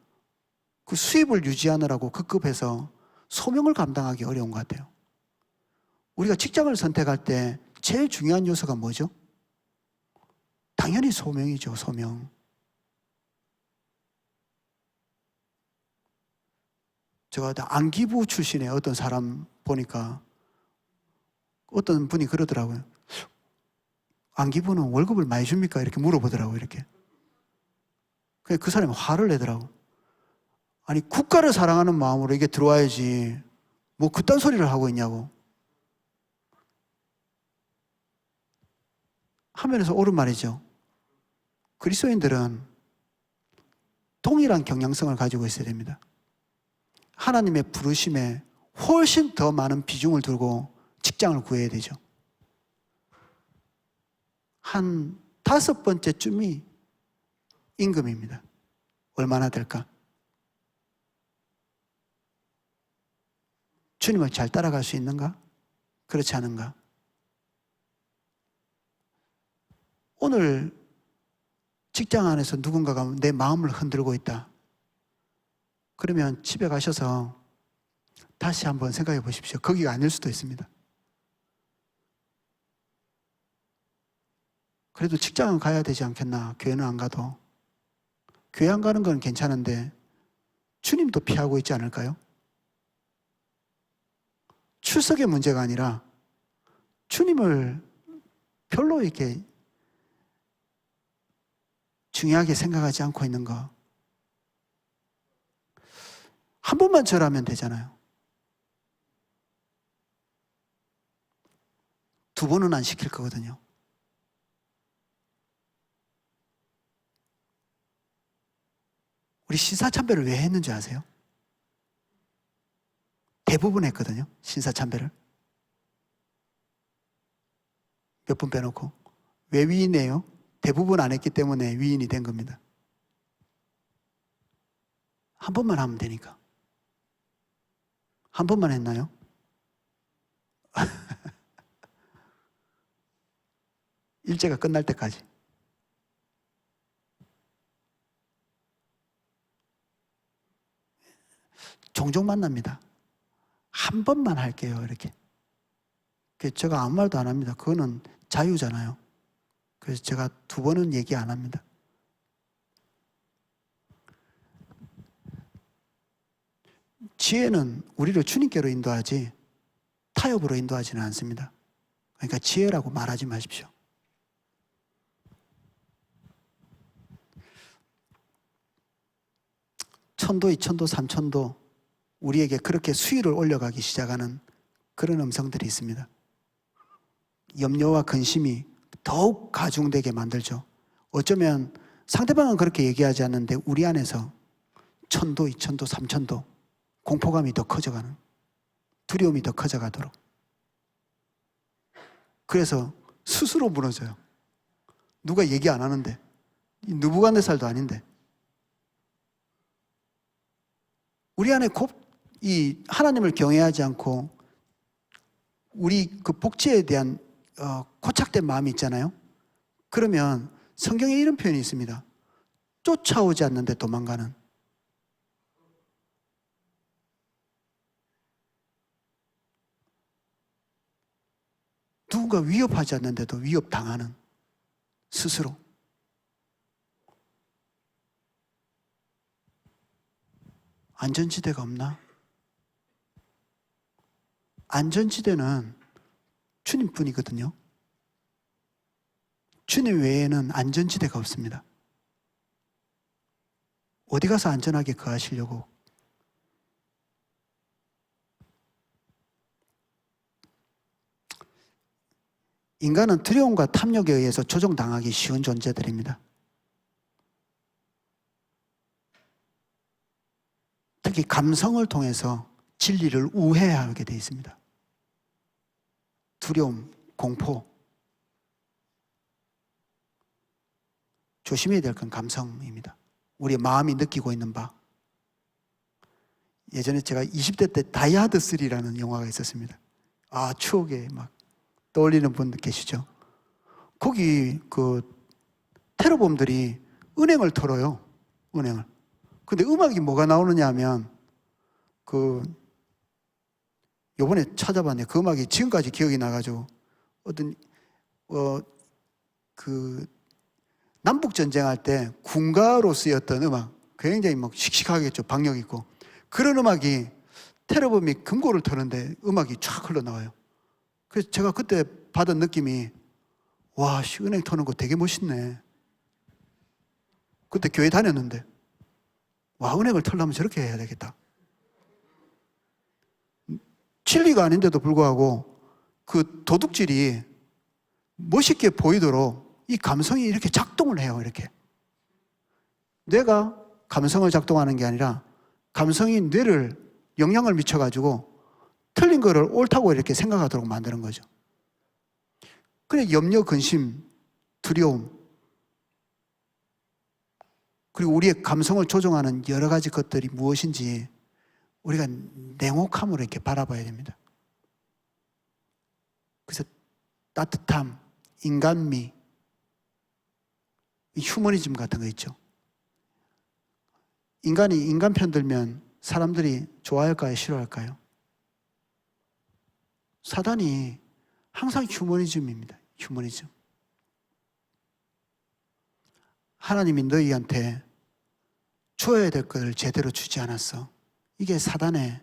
그 수입을 유지하느라고 급급해서 소명을 감당하기 어려운 것 같아요. 우리가 직장을 선택할 때 제일 중요한 요소가 뭐죠? 당연히 소명이죠, 소명. 제가 안기부 출신의 어떤 사람 보니까 어떤 분이 그러더라고요. 안기부는 월급을 많이 줍니까? 이렇게 물어보더라고요, 이렇게. 그 사람이 화를 내더라고. 아니, 국가를 사랑하는 마음으로 이게 들어와야지. 뭐 그딴 소리를 하고 있냐고. 화면에서 옳은 말이죠. 그리스도인들은 동일한 경향성을 가지고 있어야 됩니다. 하나님의 부르심에 훨씬 더 많은 비중을 두고 직장을 구해야 되죠. 한 5번째쯤이 임금입니다. 얼마나 될까? 주님을 잘 따라갈 수 있는가? 그렇지 않은가? 오늘 직장 안에서 누군가가 내 마음을 흔들고 있다. 그러면 집에 가셔서 다시 한번 생각해 보십시오. 거기가 아닐 수도 있습니다. 그래도 직장은 가야 되지 않겠나? 교회는 안 가도. 교회 안 가는 건 괜찮은데 주님도 피하고 있지 않을까요? 출석의 문제가 아니라 주님을 별로 이렇게 중요하게 생각하지 않고 있는 거. 한 번만 절하면 되잖아요. 2번은 안 시킬 거거든요. 우리 신사참배를 왜 했는지 아세요? 대부분 했거든요. 신사참배를. 몇 분 빼놓고. 왜 위인이에요? 대부분 안 했기 때문에 위인이 된 겁니다. 한 번만 하면 되니까. 한 번만 했나요? 일제가 끝날 때까지. 종종 만납니다. 한 번만 할게요, 이렇게. 제가 아무 말도 안 합니다. 그거는 자유잖아요. 그래서 제가 2번은 얘기 안 합니다. 지혜는 우리를 주님께로 인도하지 타협으로 인도하지는 않습니다. 그러니까 지혜라고 말하지 마십시오. 천도, 이천도, 삼천도 우리에게 그렇게 수위를 올려가기 시작하는 그런 음성들이 있습니다. 염려와 근심이 더욱 가중되게 만들죠. 어쩌면 상대방은 그렇게 얘기하지 않는데 우리 안에서 천도, 이천도, 삼천도 공포감이 더 커져가는, 두려움이 더 커져가도록. 그래서 스스로 무너져요. 누가 얘기 안 하는데, 느부갓네살도 아닌데. 우리 안에 이 하나님을 경외하지 않고 우리 그 복지에 대한 고착된 마음이 있잖아요. 그러면 성경에 이런 표현이 있습니다. 쫓아오지 않는데 도망가는. 누군가 위협하지 않는데도 위협당하는, 스스로. 안전지대가 없나? 안전지대는 주님뿐이거든요. 주님 외에는 안전지대가 없습니다. 어디 가서 안전하게 거하시려고. 인간은 두려움과 탐욕에 의해서 조종당하기 쉬운 존재들입니다. 특히 감성을 통해서 진리를 우회하게 되어 있습니다. 두려움, 공포. 조심해야 될 건 감성입니다. 우리의 마음이 느끼고 있는 바. 예전에 제가 20대 때 다이하드 3라는 영화가 있었습니다. 추억에 막 떠올리는 분들 계시죠? 거기 그 테러범들이 은행을 털어요. 은행을. 근데 음악이 뭐가 나오느냐 하면 요번에 찾아봤네. 그 음악이 지금까지 기억이 나가지고 어떤 남북 전쟁할 때 군가로 쓰였던 음악, 굉장히 막 씩씩하겠죠. 박력 있고. 그런 음악이 테러범이 금고를 터는데 음악이 쫙 흘러나와요. 그래서 제가 그때 받은 느낌이, 와, 은행 터는 거 되게 멋있네. 그때 교회 다녔는데, 와, 은행을 털려면 저렇게 해야 되겠다. 진리가 아닌데도 불구하고 그 도둑질이 멋있게 보이도록 이 감성이 이렇게 작동을 해요. 이렇게. 뇌가 감성을 작동하는 게 아니라 감성이 뇌를 영향을 미쳐가지고 틀린 거를 옳다고 이렇게 생각하도록 만드는 거죠. 그래, 염려, 근심, 두려움, 그리고 우리의 감성을 조종하는 여러 가지 것들이 무엇인지 우리가 냉혹함으로 이렇게 바라봐야 됩니다. 그래서 따뜻함, 인간미, 휴머니즘 같은 거 있죠. 인간이 인간 편 들면 사람들이 좋아할까요? 싫어할까요? 사단이 항상 휴머니즘입니다. 휴머니즘. 하나님이 너희한테 줘야 될 것을 제대로 주지 않았어. 이게 사단의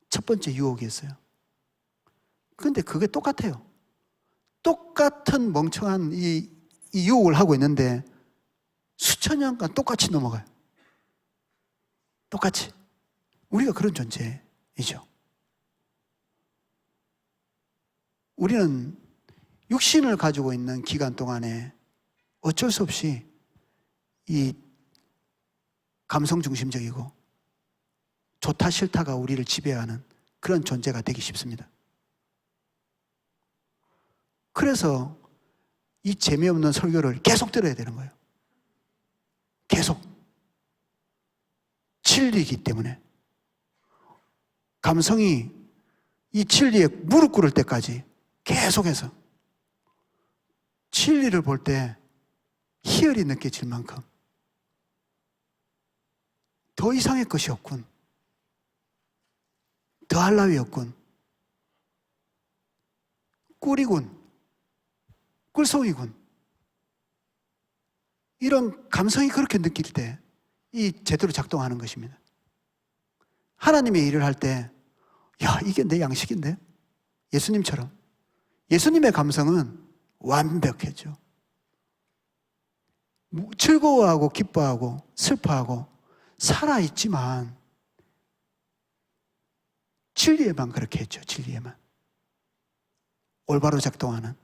첫 번째 유혹이었어요. 그런데 그게 똑같아요. 똑같은 멍청한 이 유혹을 하고 있는데 수천 년간 똑같이 넘어가요. 똑같이. 우리가 그런 존재이죠. 우리는 육신을 가지고 있는 기간 동안에 어쩔 수 없이 이 감성 중심적이고 좋다 싫다가 우리를 지배하는 그런 존재가 되기 쉽습니다. 그래서 이 재미없는 설교를 계속 들어야 되는 거예요. 계속. 진리이기 때문에. 감성이 이 진리에 무릎 꿇을 때까지 계속해서 진리를 볼 때 희열이 느껴질 만큼 더 이상의 것이 없군. 더할 나위 없군. 꿀이군. 꿀송이군. 이런 감성이 그렇게 느낄 때 이 제대로 작동하는 것입니다. 하나님의 일을 할 때, 야, 이게 내 양식인데? 예수님처럼. 예수님의 감성은 완벽해져. 즐거워하고 기뻐하고 슬퍼하고 살아있지만 진리에만 그렇게 했죠. 진리에만. 올바로 작동하는.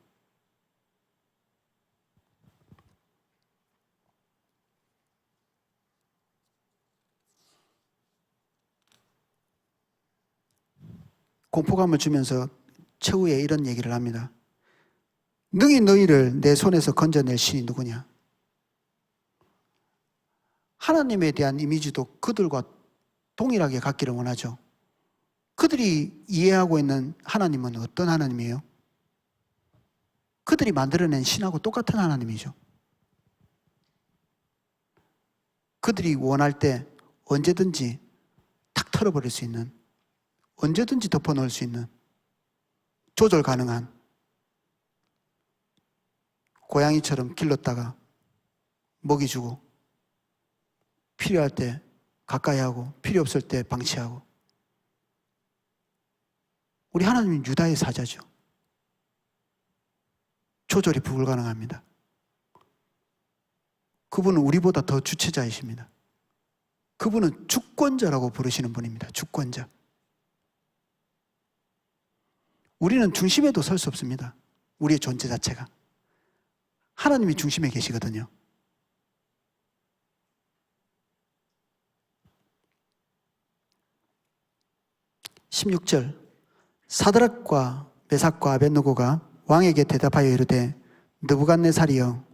공포감을 주면서 최후에 이런 얘기를 합니다. 능히 너희를 내 손에서 건져낼 신이 누구냐? 하나님에 대한 이미지도 그들과 동일하게 갖기를 원하죠. 그들이 이해하고 있는 하나님은 어떤 하나님이에요? 그들이 만들어낸 신하고 똑같은 하나님이죠. 그들이 원할 때 언제든지 탁 털어버릴 수 있는, 언제든지 덮어놓을 수 있는, 조절 가능한, 고양이처럼 길렀다가 먹이 주고 필요할 때 가까이 하고 필요 없을 때 방치하고. 우리 하나님은 유다의 사자죠. 조절이 불가능합니다. 그분은 우리보다 더 주체자이십니다. 그분은 주권자라고 부르시는 분입니다. 주권자. 우리는 중심에도 설 수 없습니다. 우리의 존재 자체가. 하나님이 중심에 계시거든요. (16절) 사드락과 메삭과 아벳느고가 왕에게 대답하여 이르되 느부갓네살이여.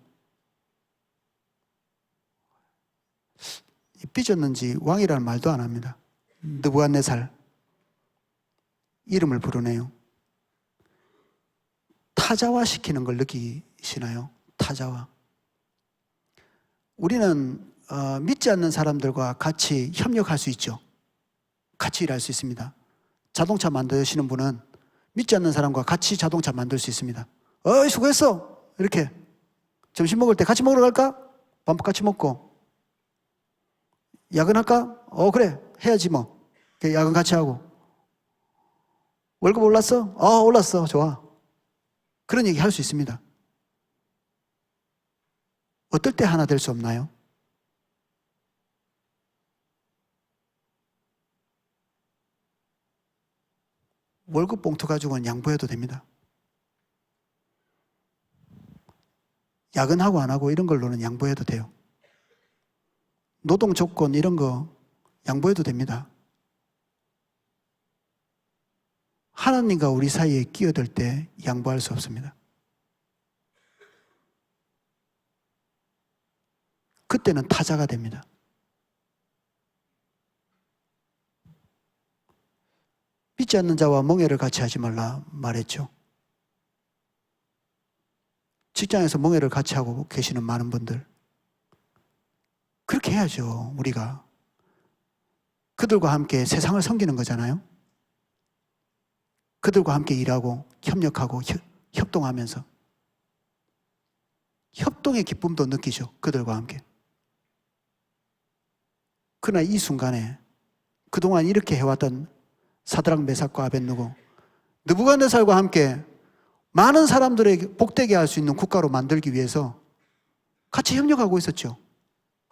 삐졌는지 왕이라는 말도 안 합니다. 느부갓네살. 이름을 부르네요. 타자화시키는 걸 느끼시나요? 타자화. 우리는 믿지 않는 사람들과 같이 협력할 수 있죠. 같이 일할 수 있습니다. 자동차 만드시는 분은 믿지 않는 사람과 같이 자동차 만들 수 있습니다. 어이 수고했어. 이렇게 점심 먹을 때 같이 먹으러 갈까? 밥 같이 먹고. 야근할까? 그래 해야지 뭐. 야근 같이 하고. 월급 올랐어? 올랐어. 좋아. 그런 얘기 할 수 있습니다. 어떨 때 하나 될 수 없나요? 월급 봉투 가지고는 양보해도 됩니다. 야근하고 안 하고 이런 걸로는 양보해도 돼요. 노동 조건 이런 거 양보해도 됩니다. 하나님과 우리 사이에 끼어들 때 양보할 수 없습니다. 그때는 타자가 됩니다. 믿지 않는 자와 멍해를 같이 하지 말라 말했죠. 직장에서 멍해를 같이 하고 계시는 많은 분들, 그렇게 해야죠. 우리가 그들과 함께 세상을 섬기는 거잖아요. 그들과 함께 일하고 협력하고 협동하면서 협동의 기쁨도 느끼죠. 그들과 함께. 그러나 이 순간에 그동안 이렇게 해왔던 사드락 메삭과 아벳느고, 느부갓네살과 함께 많은 사람들에게 복되게 할 수 있는 국가로 만들기 위해서 같이 협력하고 있었죠.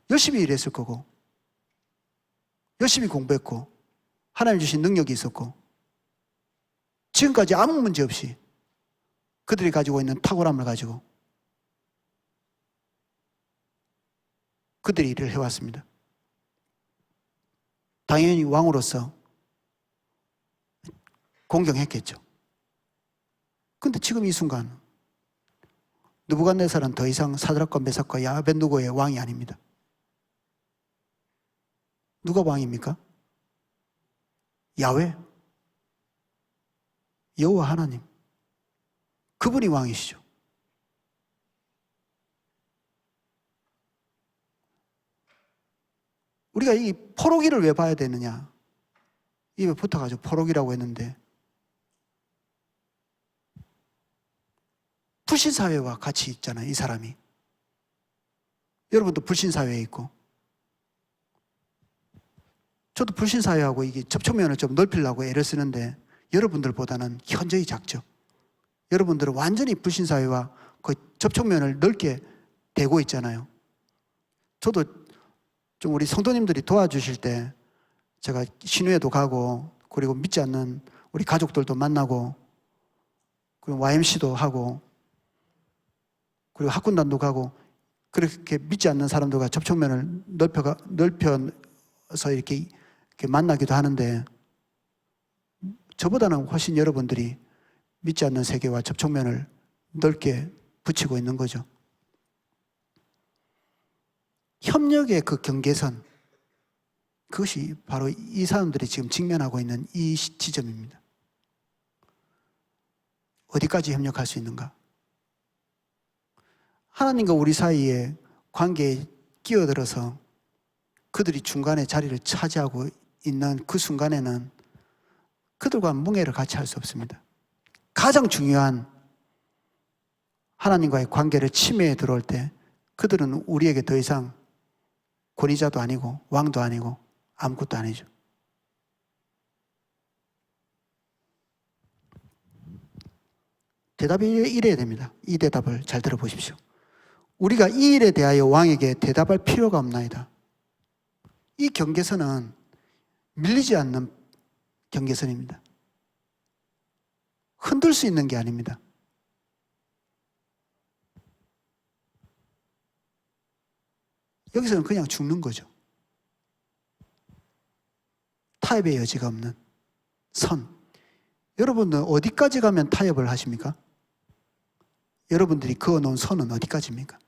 열심히 일했을 거고, 열심히 공부했고, 하나님 주신 능력이 있었고, 지금까지 아무 문제 없이 그들이 가지고 있는 탁월함을 가지고 그들이 일을 해왔습니다. 당연히 왕으로서 공경했겠죠. 근데 지금 이 순간 느부갓네살은 더 이상 사드락과 메삭과 아벳느고의 왕이 아닙니다. 누가 왕입니까? 야훼, 여호와 하나님, 그분이 왕이시죠. 우리가 이 포로기를 왜 봐야 되느냐? 입에 붙어가지고 포로기라고 했는데, 불신사회와 같이 있잖아요, 이 사람이. 여러분도 불신사회에 있고, 저도 불신사회하고 이게 접촉면을 좀 넓히려고 애를 쓰는데 여러분들보다는 현저히 작죠. 여러분들은 완전히 불신사회와 거의 접촉면을 넓게 대고 있잖아요. 저도 좀 우리 성도님들이 도와주실 때 제가 신우회도 가고 그리고 믿지 않는 우리 가족들도 만나고 그리고 YMC도 하고 그리고 학군단도 가고 그렇게 믿지 않는 사람들과 접촉면을 넓혀서 이렇게 만나기도 하는데 저보다는 훨씬 여러분들이 믿지 않는 세계와 접촉면을 넓게 붙이고 있는 거죠. 협력의 그 경계선, 그것이 바로 이 사람들이 지금 직면하고 있는 이 지점입니다. 어디까지 협력할 수 있는가? 하나님과 우리 사이의 관계에 끼어들어서 그들이 중간에 자리를 차지하고 있는 그 순간에는 그들과 뭉해를 같이 할 수 없습니다. 가장 중요한 하나님과의 관계를 침해에 들어올 때 그들은 우리에게 더 이상 권위자도 아니고 왕도 아니고 아무것도 아니죠. 대답이 이래야 됩니다. 이 대답을 잘 들어보십시오. 우리가 이 일에 대하여 왕에게 대답할 필요가 없나이다. 이 경계선은 밀리지 않는 경계선입니다. 흔들 수 있는 게 아닙니다. 여기서는 그냥 죽는 거죠. 타협의 여지가 없는 선. 여러분은 어디까지 가면 타협을 하십니까? 여러분들이 그어놓은 선은 어디까지입니까?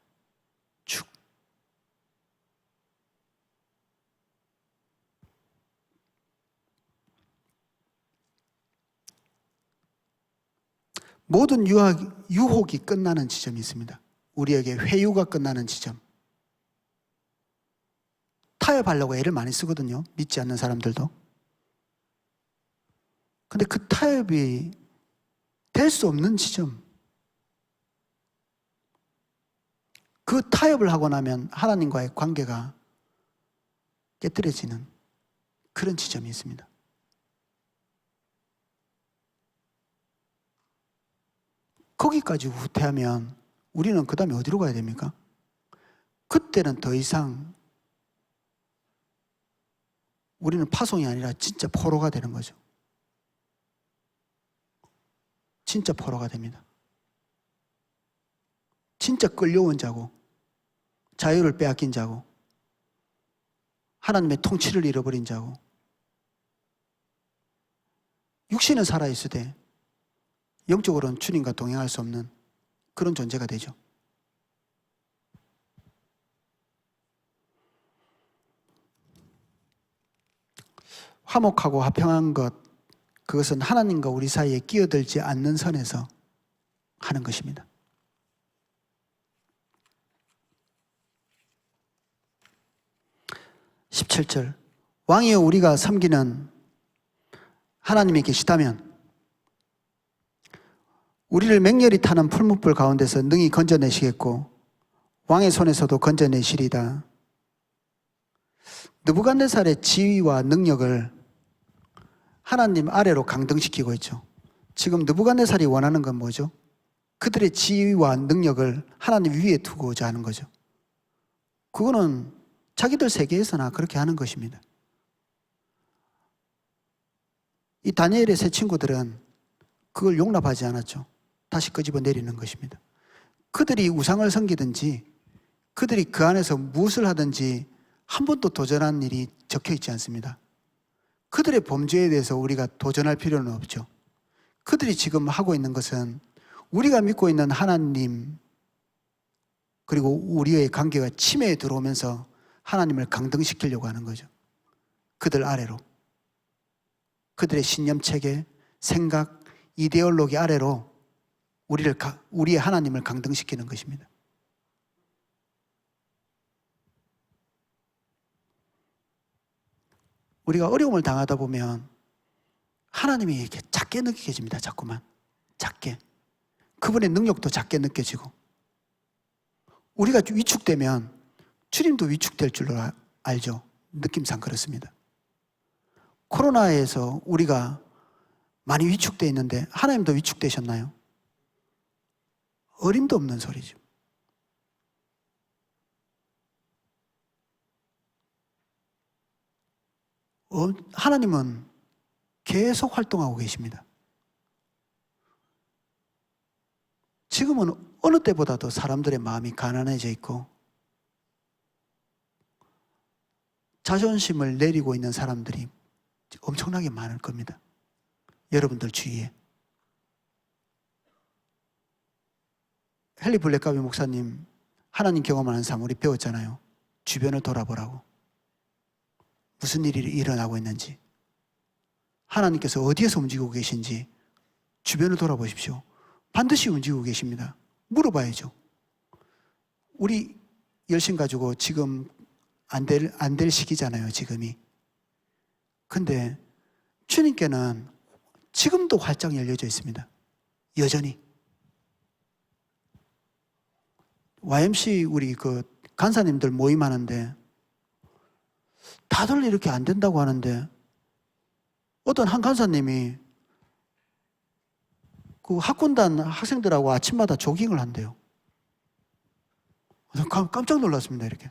쭉. 모든 유혹이 끝나는 지점이 있습니다. 우리에게 회유가 끝나는 지점. 타협하려고 애를 많이 쓰거든요. 믿지 않는 사람들도. 근데 그 타협이 될 수 없는 지점. 그 타협을 하고 나면 하나님과의 관계가 깨뜨려지는 그런 지점이 있습니다. 거기까지 후퇴하면 우리는 그 다음에 어디로 가야 됩니까? 그때는 더 이상 우리는 파송이 아니라 진짜 포로가 되는 거죠. 진짜 포로가 됩니다. 진짜 끌려온 자고 자유를 빼앗긴 자고 하나님의 통치를 잃어버린 자고 육신은 살아있으되 영적으로는 주님과 동행할 수 없는 그런 존재가 되죠. 화목하고 화평한 것, 그것은 하나님과 우리 사이에 끼어들지 않는 선에서 하는 것입니다. 17절 왕이여 우리가 섬기는 하나님이 계시다면 우리를 맹렬히 타는 풀무불 가운데서 능히 건져내시겠고 왕의 손에서도 건져내시리다. 느부갓네살의 지위와 능력을 하나님 아래로 강등시키고 있죠. 지금 느부갓네살이 원하는 건 뭐죠? 그들의 지위와 능력을 하나님 위에 두고자 하는 거죠. 그거는 자기들 세계에서나 그렇게 하는 것입니다. 이 다니엘의 세 친구들은 그걸 용납하지 않았죠. 다시 끄집어 내리는 것입니다. 그들이 우상을 섬기든지 그들이 그 안에서 무엇을 하든지 한 번도 도전한 일이 적혀 있지 않습니다. 그들의 범죄에 대해서 우리가 도전할 필요는 없죠. 그들이 지금 하고 있는 것은 우리가 믿고 있는 하나님 그리고 우리의 관계가 침해에 들어오면서 하나님을 강등시키려고 하는 거죠. 그들 아래로. 그들의 신념체계, 생각, 이데올로기 아래로 우리의 하나님을 강등시키는 것입니다. 우리가 어려움을 당하다 보면 하나님이 이렇게 작게 느껴집니다. 자꾸만. 작게. 그분의 능력도 작게 느껴지고 우리가 위축되면 주님도 위축될 줄로 알죠. 느낌상 그렇습니다. 코로나에서 우리가 많이 위축되어 있는데 하나님도 위축되셨나요? 어림도 없는 소리죠. 하나님은 계속 활동하고 계십니다. 지금은 어느 때보다도 사람들의 마음이 가난해져 있고 자존심을 내리고 있는 사람들이 엄청나게 많을 겁니다. 여러분들 주위에. 헨리 블랙가비 목사님 하나님 경험하는 삶 우리 배웠잖아요. 주변을 돌아보라고. 무슨 일이 일어나고 있는지, 하나님께서 어디에서 움직이고 계신지 주변을 돌아보십시오. 반드시 움직이고 계십니다. 물어봐야죠. 우리 열심 가지고 지금 안 될 시기잖아요, 지금이. 근데 주님께는 지금도 활짝 열려져 있습니다. 여전히. YMC 우리 그 간사님들 모임하는데 다들 이렇게 안 된다고 하는데 어떤 한 간사님이 그 학군단 학생들하고 아침마다 조깅을 한대요. 깜짝 놀랐습니다, 이렇게.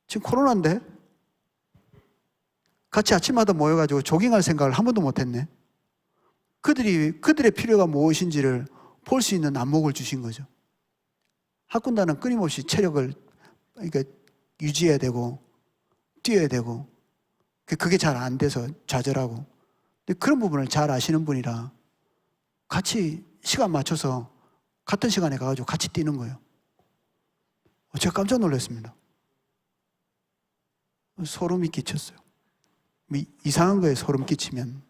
지금 코로나인데 같이 아침마다 모여가지고 조깅할 생각을 한 번도 못했네. 그들의 필요가 무엇인지를 볼 수 있는 안목을 주신 거죠. 학군단은 끊임없이 체력을 그러니까 유지해야 되고 뛰어야 되고 그게 잘 안 돼서 좌절하고, 근데 그런 부분을 잘 아시는 분이라 같이 시간 맞춰서 같은 시간에 가가지고 같이 뛰는 거예요. 제가 깜짝 놀랐습니다. 소름이 끼쳤어요. 이상한 거에 소름 끼치면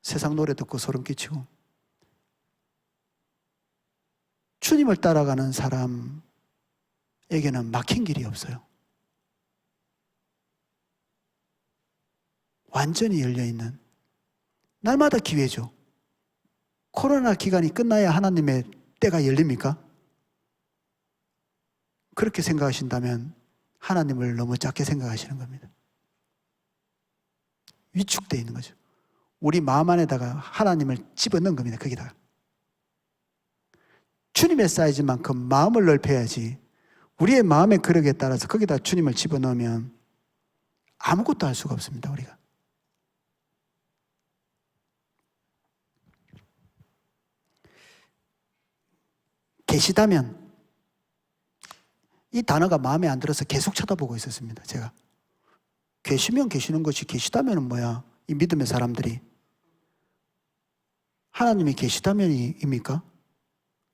세상 노래 듣고 소름 끼치고, 주님을 따라가는 사람에게는 막힌 길이 없어요. 완전히 열려있는, 날마다 기회죠. 코로나 기간이 끝나야 하나님의 때가 열립니까? 그렇게 생각하신다면 하나님을 너무 작게 생각하시는 겁니다. 위축되어 있는 거죠. 우리 마음 안에다가 하나님을 집어넣은 겁니다. 거기다가. 주님의 사이즈만큼 마음을 넓혀야지, 우리의 마음의 그릇에 따라서 거기다 주님을 집어넣으면 아무것도 할 수가 없습니다, 우리가. 계시다면, 이 단어가 마음에 안 들어서 계속 쳐다보고 있었습니다, 제가. 계시면 계시는 것이, 계시다면은 뭐야? 이 믿음의 사람들이. 하나님이 계시다면입니까?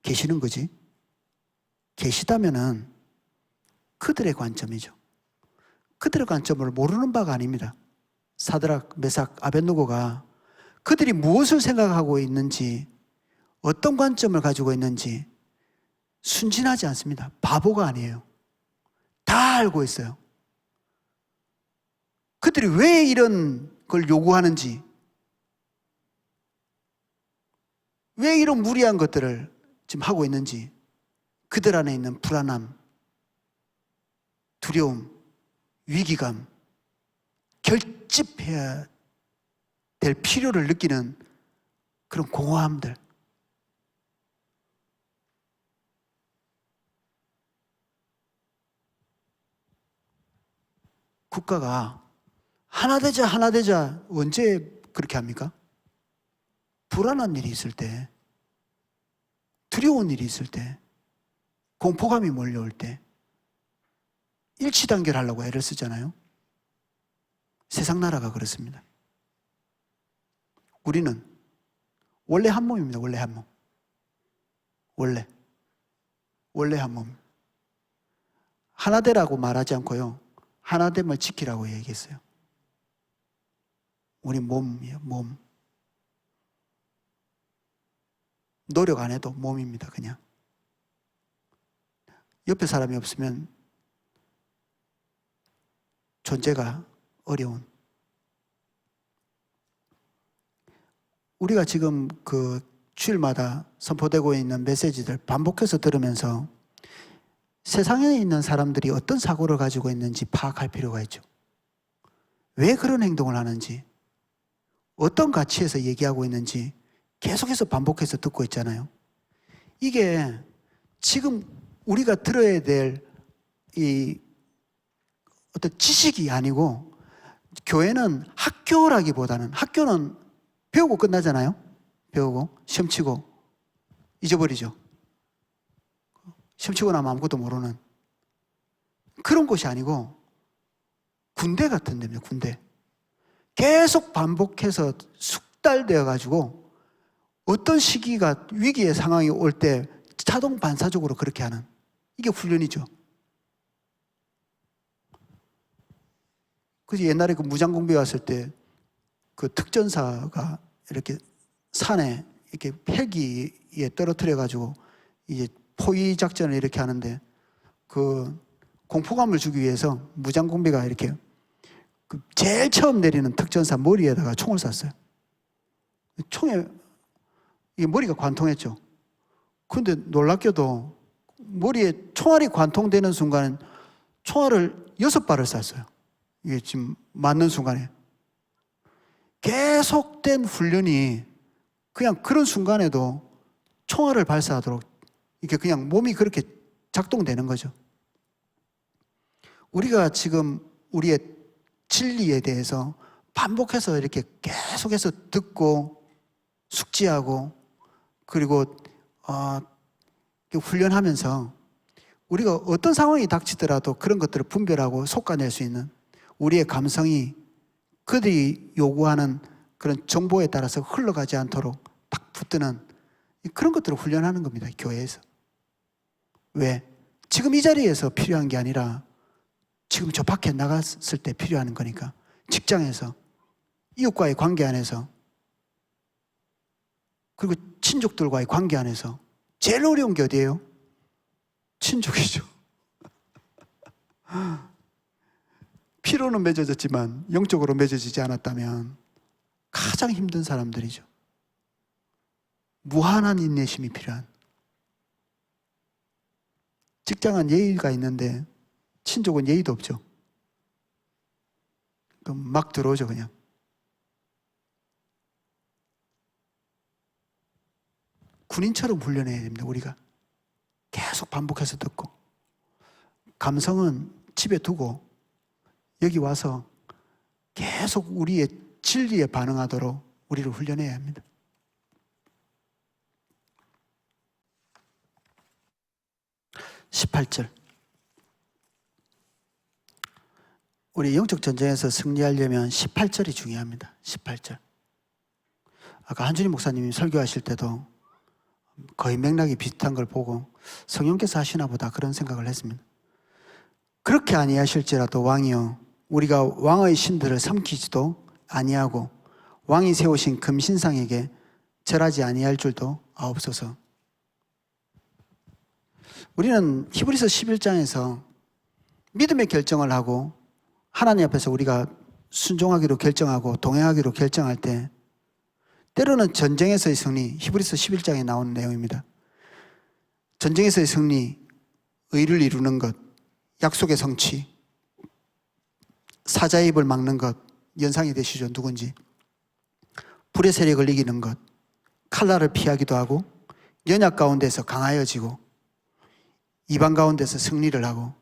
계시는 거지. 계시다면은 그들의 관점이죠. 그들의 관점을 모르는 바가 아닙니다. 사드락, 메삭, 아벳느고가 그들이 무엇을 생각하고 있는지, 어떤 관점을 가지고 있는지 순진하지 않습니다. 바보가 아니에요. 다 알고 있어요. 그들이 왜 이런 걸 요구하는지, 왜 이런 무리한 것들을 지금 하고 있는지, 그들 안에 있는 불안함, 두려움, 위기감, 결집해야 될 필요를 느끼는 그런 공허함들. 국가가 하나 되자, 하나 되자, 언제 그렇게 합니까? 불안한 일이 있을 때, 두려운 일이 있을 때, 공포감이 몰려올 때 일치단결하려고 애를 쓰잖아요. 세상 나라가 그렇습니다. 우리는 원래 한 몸입니다. 원래 한 몸. 원래 한 몸. 하나되라고 말하지 않고요, 하나됨을 지키라고 얘기했어요. 우리 몸이에요, 몸. 노력 안 해도 몸입니다, 그냥. 옆에 사람이 없으면 존재가 어려운. 우리가 지금 그 주일마다 선포되고 있는 메시지들 반복해서 들으면서 세상에 있는 사람들이 어떤 사고를 가지고 있는지 파악할 필요가 있죠. 왜 그런 행동을 하는지, 어떤 가치에서 얘기하고 있는지 계속해서 반복해서 듣고 있잖아요. 이게 지금 우리가 들어야 될 이 어떤 지식이 아니고, 교회는 학교라기보다는, 학교는 배우고 끝나잖아요. 배우고 시험 치고 잊어버리죠. 시험 치고 나면 아무것도 모르는 그런 곳이 아니고 군대 같은 데입니다. 군대. 계속 반복해서 숙달되어 가지고 어떤 시기가 위기의 상황이 올 때 자동 반사적으로 그렇게 하는, 이게 훈련이죠. 그래서 옛날에 그 무장공비 왔을 때 그 특전사가 이렇게 산에 이렇게 헬기에 떨어뜨려 가지고 이제 포위 작전을 이렇게 하는데, 그 공포감을 주기 위해서 무장공비가 이렇게 그 제일 처음 내리는 특전사 머리에다가 총을 쐈어요. 총에 이게 머리가 관통했죠. 그런데 놀랍게도 머리에 총알이 관통되는 순간 총알을 6발을 쐈어요. 이게 지금 맞는 순간에. 계속된 훈련이 그냥 그런 순간에도 총알을 발사하도록 이렇게 그냥 몸이 그렇게 작동되는 거죠. 우리가 지금 우리의 진리에 대해서 반복해서 이렇게 계속해서 듣고 숙지하고 그리고 훈련하면서 우리가 어떤 상황이 닥치더라도 그런 것들을 분별하고 솎아낼 수 있는 우리의 감성이 그들이 요구하는 그런 정보에 따라서 흘러가지 않도록 딱 붙드는 그런 것들을 훈련하는 겁니다. 교회에서. 왜? 지금 이 자리에서 필요한 게 아니라 지금 저 밖에 나갔을 때 필요한 거니까. 직장에서, 이웃과의 관계 안에서, 그리고 친족들과의 관계 안에서 제일 어려운 게 어디예요? 친족이죠. 피로는 맺어졌지만 영적으로 맺어지지 않았다면 가장 힘든 사람들이죠. 무한한 인내심이 필요한. 직장은 예의가 있는데 친족은 예의도 없죠. 그럼 막 들어오죠, 그냥. 군인처럼 훈련해야 됩니다, 우리가. 계속 반복해서 듣고. 감성은 집에 두고 여기 와서 계속 우리의 진리에 반응하도록 우리를 훈련해야 합니다. (18절) 우리 영적 전쟁에서 승리하려면 18절이 중요합니다. 18절. 아까 한준희 목사님이 설교하실 때도 거의 맥락이 비슷한 걸 보고 성령께서 하시나 보다 그런 생각을 했습니다. 그렇게 아니하실지라도 왕이여 우리가 왕의 신들을 삼키지도 아니하고 왕이 세우신 금신상에게 절하지 아니할 줄도 아옵소서. 우리는 히브리서 11장에서 믿음의 결정을 하고 하나님 앞에서 우리가 순종하기로 결정하고 동행하기로 결정할 때 때로는 전쟁에서의 승리, 히브리서 11장에 나오는 내용입니다. 전쟁에서의 승리, 의를 이루는 것, 약속의 성취, 사자의 입을 막는 것, 연상이 되시죠? 누군지. 불의 세력을 이기는 것, 칼날을 피하기도 하고 연약 가운데서 강하여지고 이방 가운데서 승리를 하고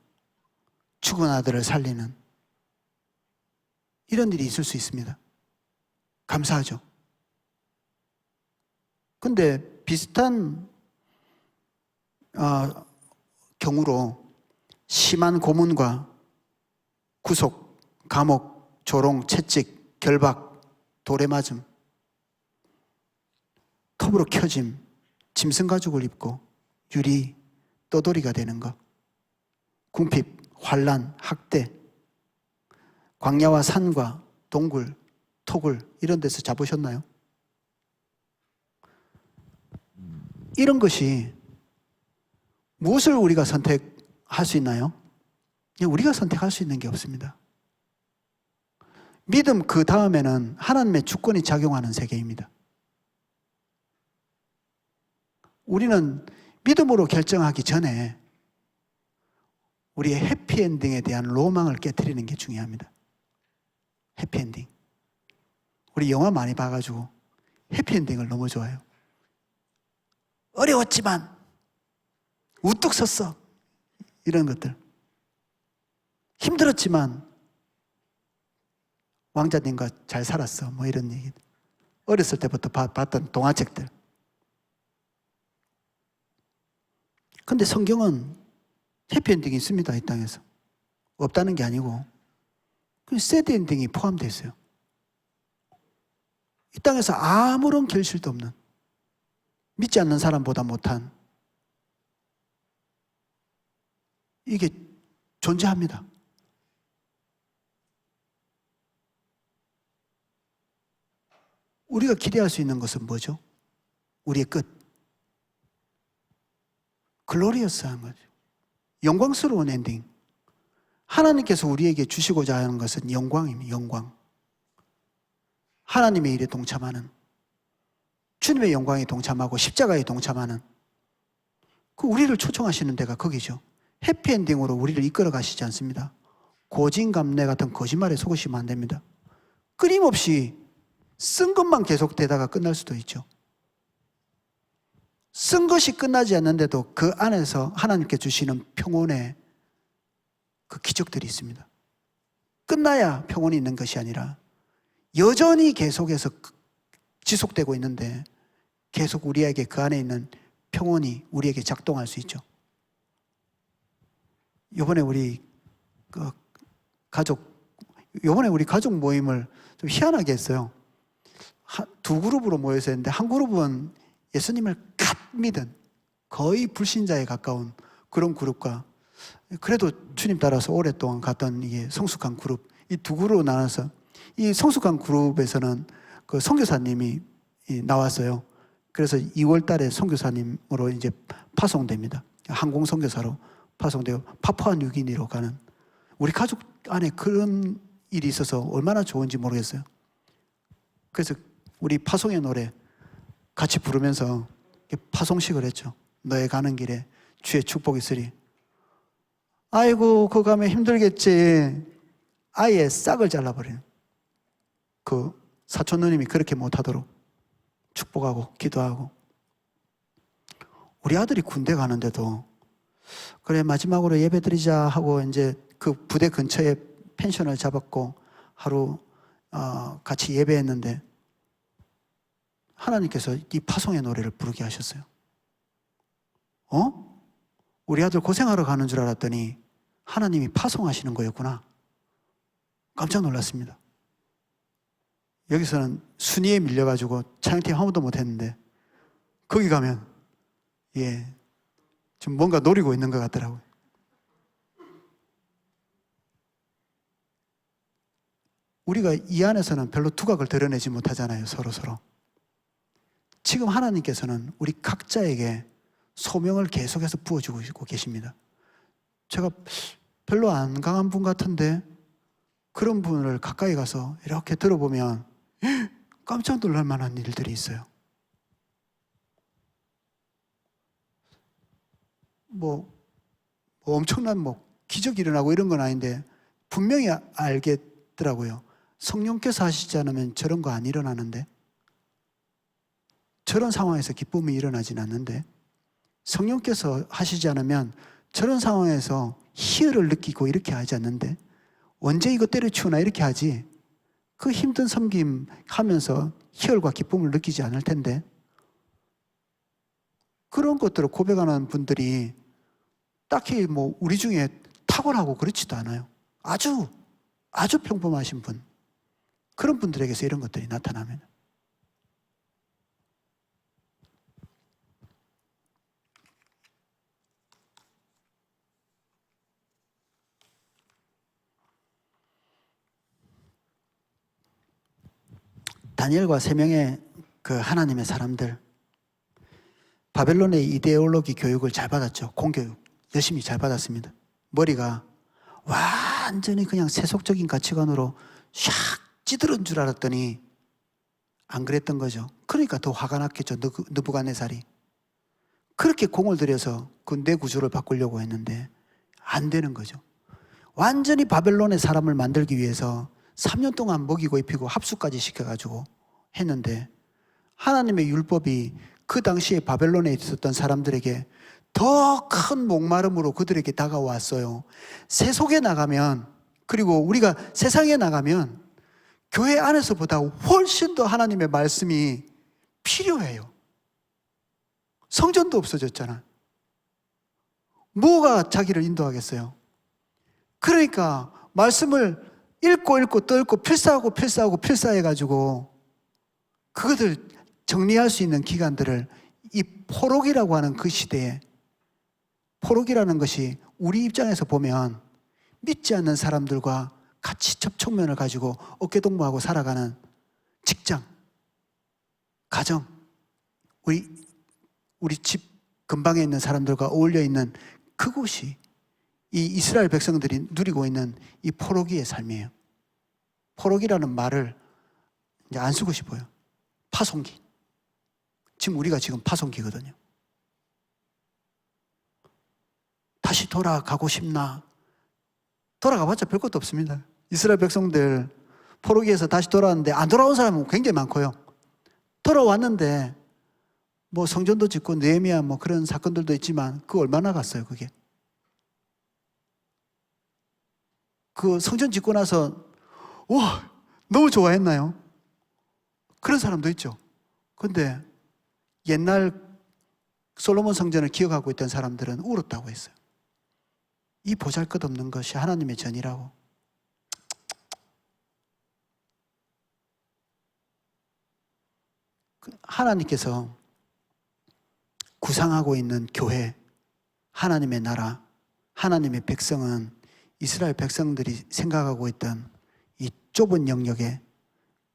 죽은 아들을 살리는 이런 일이 있을 수 있습니다. 감사하죠. 근데 비슷한 경우로 심한 고문과 구속, 감옥, 조롱, 채찍, 결박, 돌에 맞음, 톱으로 켜짐, 짐승 가죽을 입고 유리, 떠돌이가 되는 것, 궁핍, 환난, 학대, 광야와 산과 동굴, 토굴 이런 데서 잡으셨나요? 이런 것이 무엇을 우리가 선택할 수 있나요? 우리가 선택할 수 있는 게 없습니다. 믿음 그 다음에는 하나님의 주권이 작용하는 세계입니다. 우리는 믿음으로 결정하기 전에 우리의 해피엔딩에 대한 로망을 깨트리는 게 중요합니다. 해피엔딩. 우리 영화 많이 봐가지고 해피엔딩을 너무 좋아해요. 어려웠지만 우뚝 섰어. 이런 것들. 힘들었지만 왕자님과 잘 살았어. 뭐 이런 얘기. 어렸을 때부터 봤던 동화책들. 근데 성경은 해피엔딩이 있습니다. 이 땅에서. 없다는 게 아니고 그 새드엔딩이 포함되어 있어요. 이 땅에서 아무런 결실도 없는, 믿지 않는 사람보다 못한, 이게 존재합니다. 우리가 기대할 수 있는 것은 뭐죠? 우리의 끝. 글로리어스한 거죠. 영광스러운 엔딩. 하나님께서 우리에게 주시고자 하는 것은 영광입니다. 영광. 하나님의 일에 동참하는, 주님의 영광에 동참하고 십자가에 동참하는, 그 우리를 초청하시는 데가 거기죠. 해피엔딩으로 우리를 이끌어 가시지 않습니다. 고진감래 같은 거짓말에 속으시면 안 됩니다. 끊임없이 쓴 것만 계속되다가 끝날 수도 있죠. 쓴 것이 끝나지 않는데도 그 안에서 하나님께 주시는 평온의 그 기적들이 있습니다. 끝나야 평온이 있는 것이 아니라 여전히 계속해서 지속되고 있는데 계속 우리에게 그 안에 있는 평온이 우리에게 작동할 수 있죠. 요번에 우리 가족 모임을 좀 희한하게 했어요. 두 그룹으로 모여서 했는데 한 그룹은 예수님을 갓 믿은 거의 불신자에 가까운 그런 그룹과, 그래도 주님 따라서 오랫동안 갔던 이게 성숙한 그룹, 이 두 그룹으로 나눠서, 이 성숙한 그룹에서는 그 선교사님이 나왔어요. 그래서 2월 달에 선교사님으로 이제 파송됩니다. 항공 선교사로 파송되어 파푸아뉴기니로 가는, 우리 가족 안에 그런 일이 있어서 얼마나 좋은지 모르겠어요. 그래서 우리 파송의 노래 같이 부르면서 파송식을 했죠. 너의 가는 길에 주의 축복이 있으리. 아이고 그거 가면 힘들겠지. 아예 싹을 잘라버려요. 그 사촌 누님이 그렇게 못하도록 축복하고 기도하고. 우리 아들이 군대 가는데도 그래 마지막으로 예배 드리자 하고 이제 그 부대 근처에 펜션을 잡았고 하루 같이 예배했는데 하나님께서 이 파송의 노래를 부르게 하셨어요. 우리 아들 고생하러 가는 줄 알았더니 하나님이 파송하시는 거였구나. 깜짝 놀랐습니다. 여기서는 순위에 밀려가지고 찬양팀 한 번도 못했는데 거기 가면 좀 뭔가 노리고 있는 것 같더라고요. 우리가 이 안에서는 별로 두각을 드러내지 못하잖아요. 서로. 지금 하나님께서는 우리 각자에게 소명을 계속해서 부어주고 계십니다. 제가 별로 안 강한 분 같은데 그런 분을 가까이 가서 이렇게 들어보면 깜짝 놀랄 만한 일들이 있어요. 뭐 엄청난 기적이 일어나고 이런 건 아닌데 분명히 알겠더라고요. 성령께서 하시지 않으면 저런 거 안 일어나는데, 저런 상황에서 기쁨이 일어나진 않는데, 성령께서 하시지 않으면 저런 상황에서 희열을 느끼고 이렇게 하지 않는데, 언제 이거 때려치우나 이렇게 하지, 그 힘든 섬김 하면서 희열과 기쁨을 느끼지 않을 텐데, 그런 것들을 고백하는 분들이 딱히 우리 중에 탁월하고 그렇지도 않아요. 아주 평범하신 분, 그런 분들에게서 이런 것들이 나타나면 다니엘과 3명의 그 하나님의 사람들, 바벨론의 이데올로기 교육을 잘 받았죠. 공교육 열심히 잘 받았습니다. 머리가 완전히 그냥 세속적인 가치관으로 샥 찌들은 줄 알았더니 안 그랬던 거죠. 그러니까 더 화가 났겠죠. 느부갓네살이 그렇게 공을 들여서 그 내 구조를 바꾸려고 했는데 안 되는 거죠. 완전히 바벨론의 사람을 만들기 위해서 3년 동안 먹이고 입히고 합숙까지 시켜가지고 했는데, 하나님의 율법이 그 당시에 바벨론에 있었던 사람들에게 더 큰 목마름으로 그들에게 다가왔어요. 세속에 나가면 그리고 우리가 세상에 나가면 교회 안에서보다 훨씬 더 하나님의 말씀이 필요해요. 성전도 없어졌잖아. 뭐가 자기를 인도하겠어요? 그러니까 말씀을 읽고 또 읽고 필사해가지고 그것을 정리할 수 있는 기간들을 이 포록이라고 하는 그 시대에, 포록이라는 것이 우리 입장에서 보면 믿지 않는 사람들과 같이 접촉면을 가지고 어깨동무하고 살아가는 직장, 가정, 우리 집 근방에 있는 사람들과 어울려 있는 그곳이 이 이스라엘 백성들이 누리고 있는 이 포로기의 삶이에요. 포로기라는 말을 이제 안 쓰고 싶어요. 파송기. 지금 우리가 지금 파송기거든요. 다시 돌아가고 싶나? 돌아가봤자 별 것도 없습니다. 이스라엘 백성들 포로기에서 다시 돌아왔는데 안 돌아온 사람은 굉장히 많고요. 돌아왔는데 뭐 성전도 짓고 느헤미야 뭐 그런 사건들도 있지만 그 얼마나 갔어요, 그게? 그 성전 짓고 나서 와, 너무 좋아했나요? 그런 사람도 있죠. 근데 옛날 솔로몬 성전을 기억하고 있던 사람들은 울었다고 했어요. 이 보잘것없는 것이 하나님의 전이라고. 하나님께서 구상하고 있는 교회, 하나님의 나라, 하나님의 백성은 이스라엘 백성들이 생각하고 있던 이 좁은 영역의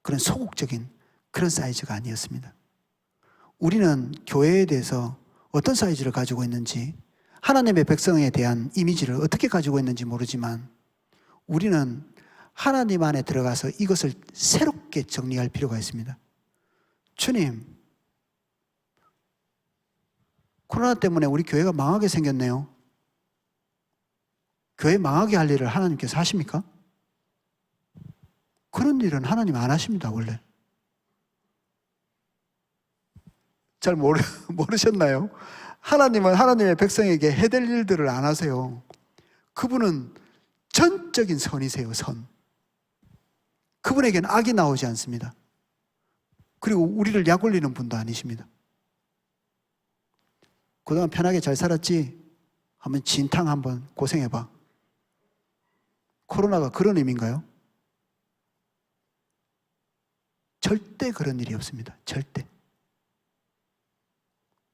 그런 소극적인 그런 사이즈가 아니었습니다. 우리는 교회에 대해서 어떤 사이즈를 가지고 있는지, 하나님의 백성에 대한 이미지를 어떻게 가지고 있는지 모르지만 우리는 하나님 안에 들어가서 이것을 새롭게 정리할 필요가 있습니다. 주님, 코로나 때문에 우리 교회가 망하게 생겼네요. 교회 망하게 할 일을 하나님께서 하십니까? 그런 일은 하나님 안 하십니다, 원래. 잘 모르셨나요? 하나님은 하나님의 백성에게 해될 일들을 안 하세요. 그분은 전적인 선이세요, 선. 그분에게는 악이 나오지 않습니다. 그리고 우리를 약 올리는 분도 아니십니다. 그동안 편하게 잘 살았지? 한번 진탕 한번 고생해봐. 코로나가 그런 의미인가요? 절대 그런 일이 없습니다. 절대.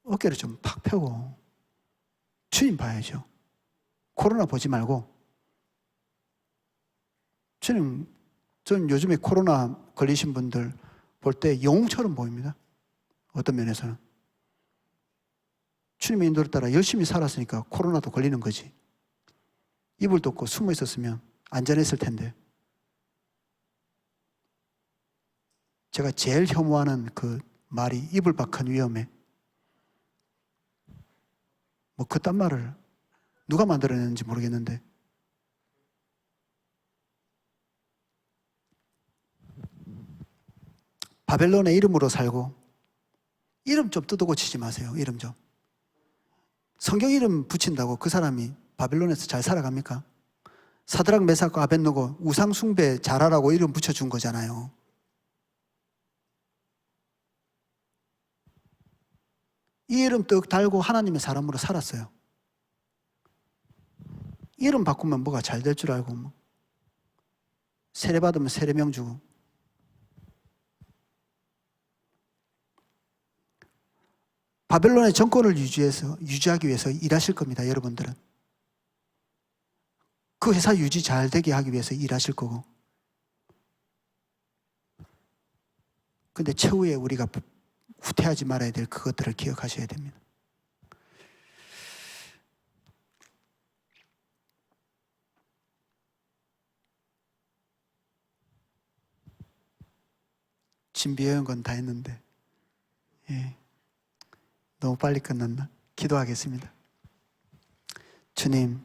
어깨를 좀 팍 펴고 주님 봐야죠. 코로나 보지 말고. 주님, 저는 요즘에 코로나 걸리신 분들 볼 때 영웅처럼 보입니다. 어떤 면에서는. 주님의 인도를 따라 열심히 살았으니까 코로나도 걸리는 거지. 이불 덮고 숨어 있었으면 안전했을 텐데. 제가 제일 혐오하는 그 말이 이불 밖은 위험해. 뭐 그딴 말을 누가 만들어냈는지 모르겠는데. 바벨론의 이름으로 살고 이름 좀 뜯어고치지 마세요. 이름 좀. 성경 이름 붙인다고 그 사람이 바벨론에서 잘 살아갑니까? 사드락 메삭과 아벳느고 우상 숭배 잘하라고 이름 붙여준 거잖아요. 이 이름 떡 달고 하나님의 사람으로 살았어요. 이름 바꾸면 뭐가 잘 될 줄 알고 뭐. 세례 받으면 세례명 주고. 바벨론의 정권을 유지하기 위해서 일하실 겁니다. 여러분들은. 그 회사 유지 잘 되게 하기 위해서 일하실 거고. 근데 최후에 우리가 후퇴하지 말아야 될 그것들을 기억하셔야 됩니다. 준비해온 건 다 했는데 너무 빨리 끝났나? 기도하겠습니다. 주님,